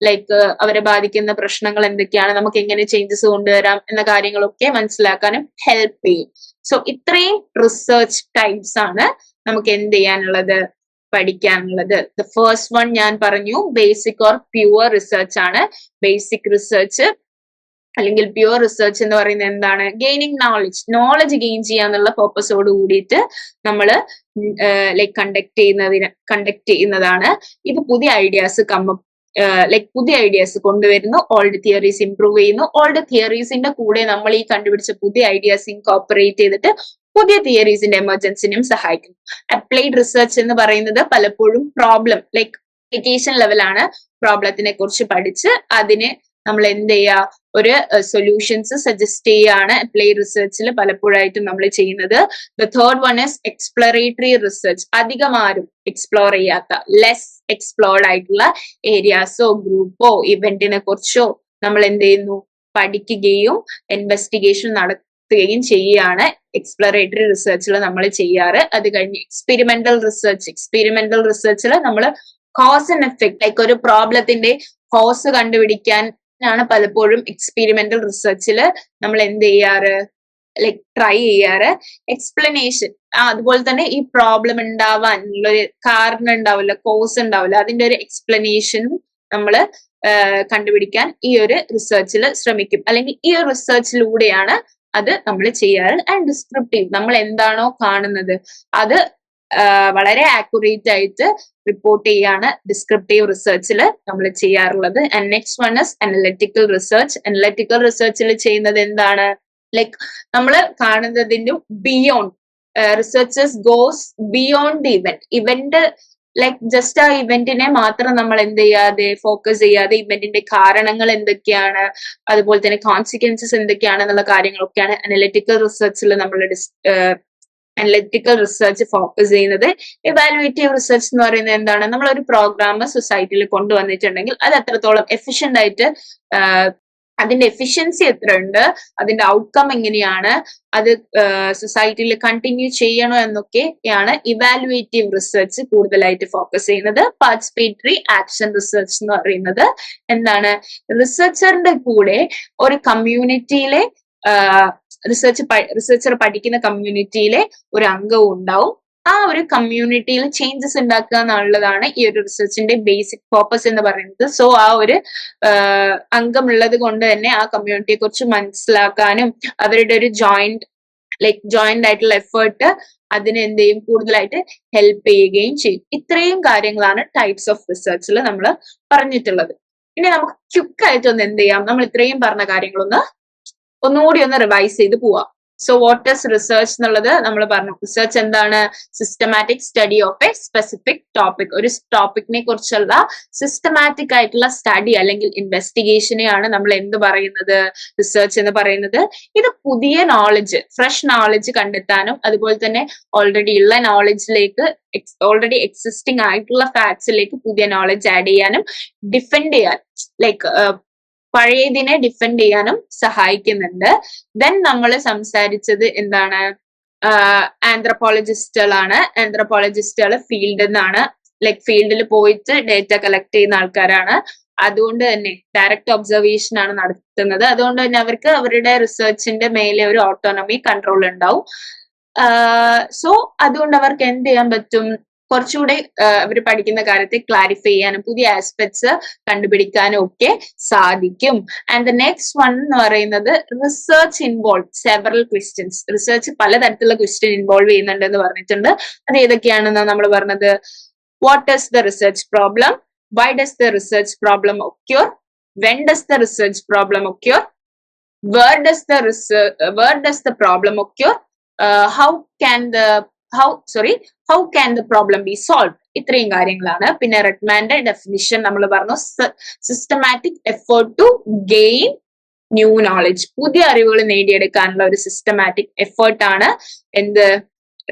ലൈക്ക് അവരെ ബാധിക്കുന്ന പ്രശ്നങ്ങൾ എന്തൊക്കെയാണ്, നമുക്ക് എങ്ങനെ ചേഞ്ചസ് കൊണ്ടുവരാം എന്ന കാര്യങ്ങളൊക്കെ മനസ്സിലാക്കാനും ഹെൽപ്പ് ചെയ്യും. സോ ഇത്രയും റിസർച്ച് ടൈപ്സ് ആണ് നമുക്ക് എന്ത് ചെയ്യാനുള്ളത്, പഠിക്കാനുള്ളത്. ദ ഫസ്റ്റ് വൺ ഞാൻ പറഞ്ഞു ബേസിക് ഓർ പ്യുവർ റിസർച്ച് ആണ്. ബേസിക് റിസർച്ച് അല്ലെങ്കിൽ പ്യുവർ റിസർച്ച് എന്ന് പറയുന്നത് എന്താണ്, ഗെയിനിങ് നോളജ് ഗെയിൻ ചെയ്യാന്നുള്ള പർപ്പസോട് കൂടിയിട്ട് നമ്മൾ ലൈക്ക് കണ്ടക്ട് ചെയ്യുന്നതാണ്. ഇത് പുതിയ ഐഡിയാസ് പുതിയ ഐഡിയാസ് കൊണ്ടുവരുന്നു, ഓൾഡ് തിയറീസ് ഇംപ്രൂവ് ചെയ്യുന്നു. ഓൾഡ് തിയറീസിന്റെ കൂടെ നമ്മൾ ഈ കണ്ടുപിടിച്ച പുതിയ ഐഡിയാസ് ഇൻകോപ്പറേറ്റ് ചെയ്തിട്ട് പുതിയ തിയറീസിന്റെ എമർജൻസിനും സഹായിക്കുന്നു. അപ്ലൈഡ് റിസർച്ച് എന്ന് പറയുന്നത് പലപ്പോഴും പ്രോബ്ലം ലൈക്ക് അപ്ലിക്കേഷൻ ലെവലാണ്. പ്രോബ്ലത്തിനെ കുറിച്ച് പഠിച്ച് അതിന് നമ്മൾ എന്ത് ചെയ്യുക, ഒരു സൊല്യൂഷൻസ് സജസ്റ്റ് ചെയ്യാണ് അപ്ലൈഡ് റിസർച്ചിൽ പലപ്പോഴായിട്ടും നമ്മൾ ചെയ്യുന്നത്. The third one is exploratory research. അധികം ആരും എക്സ്പ്ലോർ ചെയ്യാത്ത, ലെസ് എക്സ്പ്ലോർഡ് ആയിട്ടുള്ള ഏരിയാസോ ഗ്രൂപ്പോ ഇവന്റിനെ കുറിച്ചോ നമ്മൾ എന്ത് ചെയ്യുന്നു, പഠിക്കുകയും ഇൻവെസ്റ്റിഗേഷൻ നടത്തുകയും ചെയ്യുകയാണ് എക്സ്പ്ലോറേറ്ററി റിസർച്ചിൽ നമ്മൾ ചെയ്യാറ്. അത് കഴിഞ്ഞ് എക്സ്പെരിമെന്റൽ റിസർച്ചിൽ നമ്മൾ കോസ് ആൻഡ് എഫക്ട് ലൈക്ക് ഒരു പ്രോബ്ലത്തിന്റെ കോസ് കണ്ടുപിടിക്കാൻ ആണ് പലപ്പോഴും എക്സ്പെരിമെന്റൽ റിസർച്ചിൽ നമ്മൾ എന്ത് ചെയ്യാറ്, ലൈക്ക് ട്രൈ ചെയ്യാറ്. എക്സ്പ്ലനേഷൻ, അതുപോലെ തന്നെ ഈ പ്രോബ്ലം ഉണ്ടാവാനുള്ള ഒരു കാരണം ഉണ്ടാവില്ല, കോസ് ഉണ്ടാവില്ല, അതിന്റെ ഒരു എക്സ്പ്ലനേഷനും നമ്മൾ കണ്ടുപിടിക്കാൻ ഈ ഒരു റിസർച്ചിൽ ശ്രമിക്കും, അല്ലെങ്കിൽ ഈ ഒരു റിസർച്ചിലൂടെയാണ് അത് നമ്മൾ ചെയ്യാറ്. ആൻഡ് ഡിസ്ക്രിപ്റ്റീവ്, നമ്മൾ എന്താണോ കാണുന്നത് അത് വളരെ ആക്യുറേറ്റ് ആയിട്ട് റിപ്പോർട്ട് ചെയ്യാണ് ഡിസ്ക്രിപ്റ്റീവ് റിസർച്ചിൽ നമ്മൾ ചെയ്യാറുള്ളത്. And next one is analytical research. Analytical റിസർച്ചിൽ ചെയ്യുന്നത് എന്താണ്, ലൈക്ക് നമ്മൾ കാണുന്നതിന്റെ beyond, researchers goes beyond the event like just ആ ഇവന്റിനെ മാത്രം നമ്മൾ എന്ത് ചെയ്യാതെ ഫോക്കസ് ചെയ്യാതെ ഇവന്റിന്റെ കാരണങ്ങൾ എന്തൊക്കെയാണ്, അതുപോലെ തന്നെ കോൺസിക്വൻസസ് എന്തൊക്കെയാണ് എന്നുള്ള കാര്യങ്ങളൊക്കെയാണ് അനലിറ്റിക്കൽ റിസർച്ചിൽ നമ്മൾ അനലിറ്റിക്കൽ റിസർച്ച് ഫോക്കസ് ചെയ്യുന്നത്. ഇവാലുവേറ്റീവ് റിസർച്ച് എന്ന് പറയുന്നത് എന്താണ്, നമ്മൾ ഒരു പ്രോഗ്രാം സൊസൈറ്റിയിൽ കൊണ്ടുവന്നിട്ടുണ്ടെങ്കിൽ അത് എത്രത്തോളം എഫിഷ്യന്റ് ആയിട്ട്, അതിന്റെ എഫിഷ്യൻസി എത്ര ഉണ്ട്, അതിന്റെ ഔട്ട്കം എങ്ങനെയാണ്, അത് സൊസൈറ്റിയിൽ കണ്ടിന്യൂ ചെയ്യണോ എന്നൊക്കെയാണ് ഇവാലുവേറ്റീവ് റിസർച്ച് കൂടുതലായിട്ട് ഫോക്കസ് ചെയ്യുന്നത്. പാർട്ടിസിപ്പേറ്ററി ആക്ഷൻ റിസർച്ച് എന്ന് പറയുന്നത് റിസർച്ചറിന്റെ കൂടെ ഒരു കമ്മ്യൂണിറ്റിയിലെ റിസർച്ചർ പഠിക്കുന്ന കമ്മ്യൂണിറ്റിയിലെ ഒരു അംഗവും ഉണ്ടാവും. ആ ഒരു കമ്മ്യൂണിറ്റിയിൽ ചേഞ്ചസ് ഉണ്ടാക്കുക എന്നുള്ളതാണ് ഈ ഒരു റിസർച്ചിന്റെ ബേസിക് പർപ്പസ് എന്ന് പറയുന്നത്. സോ ആ ഒരു അംഗമുള്ളത് കൊണ്ട് തന്നെ ആ കമ്മ്യൂണിറ്റിയെ കുറിച്ച് മനസ്സിലാക്കാനും അവരുടെ ഒരു ജോയിന്റ് ആയിട്ടുള്ള എഫേർട്ട് അതിന് എന്ത് ചെയ്യും, കൂടുതലായിട്ട് ഹെൽപ്പ് ചെയ്യുകയും ചെയ്യും. ഇത്രയും കാര്യങ്ങളാണ് ടൈപ്സ് ഓഫ് റിസർച്ചിൽ നമ്മൾ പറഞ്ഞിട്ടുള്ളത്. ഇനി നമുക്ക് ക്വിക്കായിട്ട് ഒന്ന് എന്ത് ചെയ്യാം, നമ്മൾ ഇത്രയും പറഞ്ഞ കാര്യങ്ങളൊന്ന് ഒന്നുകൂടി ഒന്ന് റിവൈസ് ചെയ്ത് പോവാം. സോ വാട്ട് ഈസ് റിസർച്ച് എന്നുള്ളത് നമ്മൾ പറഞ്ഞു. റിസർച്ച് എന്താണ്, systematic study of A specific topic. ഒരു ടോപ്പിക്കിനെ കുറിച്ചുള്ള സിസ്റ്റമാറ്റിക് ആയിട്ടുള്ള സ്റ്റഡി അല്ലെങ്കിൽ ഇൻവെസ്റ്റിഗേഷനെയാണ് നമ്മൾ എന്ത് പറയുന്നത്, റിസർച്ച് എന്ന് പറയുന്നത്. ഇത് പുതിയ നോളജ്, ഫ്രഷ് നോളജ് കണ്ടെത്താനും അതുപോലെ തന്നെ ഓൾറെഡി ഉള്ള നോളജിലേക്ക്, ഓൾറെഡി എക്സിസ്റ്റിംഗ് ആയിട്ടുള്ള ഫാക്ട്സിലേക്ക് പുതിയ നോളജ് ആഡ് ചെയ്യാനും ഡിഫെൻഡ് ചെയ്യാൻ ലൈക്ക് പഴയതിനെ ഡിഫെൻഡ് ചെയ്യാനും സഹായിക്കുന്നുണ്ട്. ദെൻ നമ്മൾ സംസാരിച്ചത് എന്താണ്, ആന്ത്രപ്പോളജിസ്റ്റുകളാണ്. ആന്ത്രപ്പോളജിസ്റ്റുകൾ ഫീൽഡിൽ നിന്നാണ്, ലൈക്ക് ഫീൽഡിൽ പോയിട്ട് ഡേറ്റ കളക്ട് ചെയ്യുന്ന ആൾക്കാരാണ്. അതുകൊണ്ട് തന്നെ ഡയറക്റ്റ് ഒബ്സർവേഷൻ ആണ് നടത്തുന്നത്. അതുകൊണ്ട് തന്നെ അവർക്ക് അവരുടെ റിസർച്ചിന്റെ മേലെ ഒരു ഓട്ടോണമി കൺട്രോൾ ഉണ്ടാവും. സോ അതുകൊണ്ട് അവർക്ക് എന്ത് ചെയ്യാൻ പറ്റും, കുറച്ചുകൂടെ അവർ പഠിക്കുന്ന കാര്യത്തെ ക്ലാരിഫൈ ചെയ്യാനും പുതിയ ആസ്പെക്ട്സ് കണ്ടുപിടിക്കാനും ഒക്കെ സാധിക്കും. ആൻഡ് ദ നെക്സ്റ്റ് വൺ എന്ന് പറയുന്നത് research involve several questions. Research പലതരത്തിലുള്ള ക്വസ്റ്റ്യൻ ഇൻവോൾവ് ചെയ്യുന്നുണ്ട് എന്ന് പറഞ്ഞിട്ടുണ്ട്. അത് ഏതൊക്കെയാണെന്ന് നമ്മൾ പറഞ്ഞത്, what is the research problem, why does the research problem occur, when does the research problem occur, where does the problem occur, how can the problem be solved. ഇത്രയും കാര്യങ്ങളാണ്. പിന്നെ റെഡ്മാന്റെ ഡെഫിനിഷൻ നമ്മൾ പറഞ്ഞു, systematic effort to gain new knowledge. പുതിയ അറിവുകൾ നേടിയെടുക്കാനുള്ള ഒരു systematic effort ആണ് എന്ത്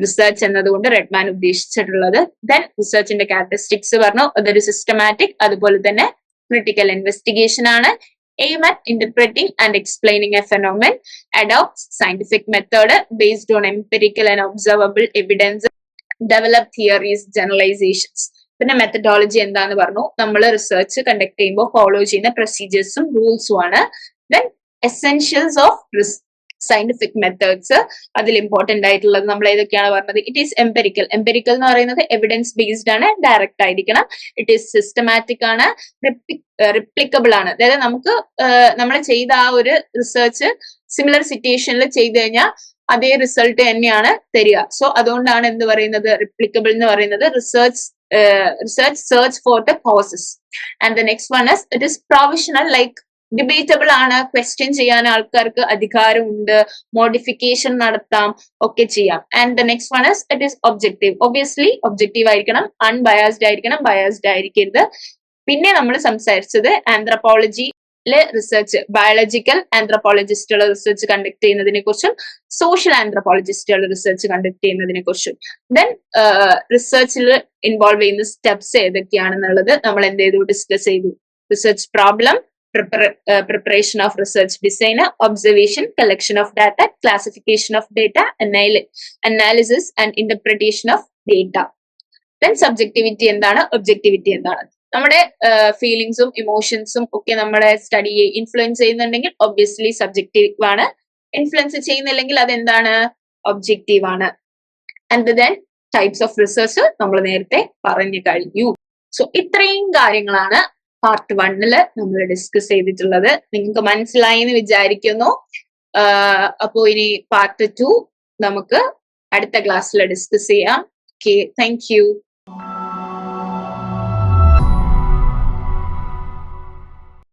റിസർച്ച് എന്നതുകൊണ്ട് റെഡ്മാൻ ഉദ്ദേശിച്ചിട്ടുള്ളത്. ദെൻ റിസർച്ചിന്റെ ക്യാരക്ടറിസ്റ്റിക്സ് പറഞ്ഞു, അതൊരു സിസ്റ്റമാറ്റിക്, അതുപോലെ തന്നെ ക്രിട്ടിക്കൽ ഇൻവെസ്റ്റിഗേഷൻ ആണ്. aim at interpreting and explaining a phenomenon, adopts scientific method based on empirical and observable evidence, develop theories, generalizations. പിന്നെ മെത്തഡോളജി എന്താന്ന് പറഞ്ഞു, നമ്മൾ റിസർച്ച് കണ്ടക്ട് ചെയ്യുമ്പോൾ ഫോളോ ചെയ്യുന്ന പ്രൊസീജിയേഴ്സും റൂൾസും ആണ്. Then essentials of scientific methods, അതിൽ ഇമ്പോർട്ടന്റ് ആയിട്ടുള്ളത് നമ്മൾ ഏതൊക്കെയാണ് പറഞ്ഞത്, ഇറ്റ് ഈസ് എംപെരിക്കൽ. എംപെരിക്കൽ എന്ന് പറയുന്നത് എവിഡൻസ് ബേസ്ഡ് ആണ്, ഡയറക്റ്റ് ആയിരിക്കണം. ഇറ്റ് ഈസ് സിസ്റ്റമാറ്റിക് ആണ്, റിപ്ലിക്കബിൾ ആണ്. അതായത് നമുക്ക് നമ്മൾ ചെയ്ത ആ ഒരു റിസർച്ച് സിമിലർ സിറ്റുവേഷനിൽ ചെയ്തു കഴിഞ്ഞാൽ അതേ റിസൾട്ട് തന്നെയാണ് തരിക. സോ അതുകൊണ്ടാണ് എന്ത് പറയുന്നത്, റിപ്ലിക്കബിൾ എന്ന് പറയുന്നത്. Research search for the causes. And the next one is it is provisional, like debatable ആണ്, ക്വസ്റ്റ്യൻ ചെയ്യാൻ ആൾക്കാർക്ക് അധികാരമുണ്ട്, മോഡിഫിക്കേഷൻ നടത്താം, ഒക്കെ ചെയ്യാം. And the next one is it is objective. Obviously objective ആയിരിക്കണം, അൺബയാസ്ഡ് ആയിരിക്കണം, ബയാസ്ഡ് ആയിരിക്കരുത്. പിന്നെ നമ്മൾ സംസാരിച്ചത് ആന്ത്രപ്പോളജിയിലെ റിസർച്ച്, ബയോളജിക്കൽ ആന്ത്രപ്പോളജിസ്റ്റുകൾ റിസർച്ച് കണ്ടക്ട് ചെയ്യുന്നതിനെ കുറിച്ചും സോഷ്യൽ ആന്ത്രപ്പോളജിസ്റ്റുകൾ റിസർച്ച് കണ്ടക്ട് ചെയ്യുന്നതിനെ കുറിച്ചും. ദെൻ റിസർച്ചിൽ ഇൻവോൾവ് ചെയ്യുന്ന സ്റ്റെപ്സ് ഏതൊക്കെയാണെന്നുള്ളത് നമ്മൾ എന്ത് ചെയ്തു, ഡിസ്കസ് ചെയ്തു. Research problem, preparation of research design, observation, collection of data, classification of data, analysis and interpretation of data. Then subjectivity എന്താണ്, objectivity എന്താണ്. നമ്മുടെ ഫീലിങ്സും ഇമോഷൻസും ഒക്കെ നമ്മുടെ സ്റ്റഡിയെ ഇൻഫ്ലുവൻസ് ചെയ്യുന്നുണ്ടെങ്കിൽ ഒബ്വിയസ്ലി സബ്ജക്റ്റീവ് ആണ്. ഇൻഫ്ലുവൻസ് ചെയ്യുന്നില്ലെങ്കിൽ അതെന്താണ്, ഒബ്ജക്റ്റീവ് ആണ്. And then types of research നമ്മൾ നേരത്തെ പറഞ്ഞു കഴിഞ്ഞു. സോ ഇത്രയും കാര്യങ്ങളാണ് പാർട്ട് 1 നമ്മൾ ഡിസ്കസ് ചെയ്തിട്ടുള്ളത്. നിങ്ങൾക്ക് മനസ്സിലായി എന്ന് വിചാരിക്കുന്നു. അപ്പോ ഇനി പാർട്ട് 2 നമുക്ക് അടുത്ത ക്ലാസ്സിൽ ഡിസ്കസ് ചെയ്യാം. Okay, thank you.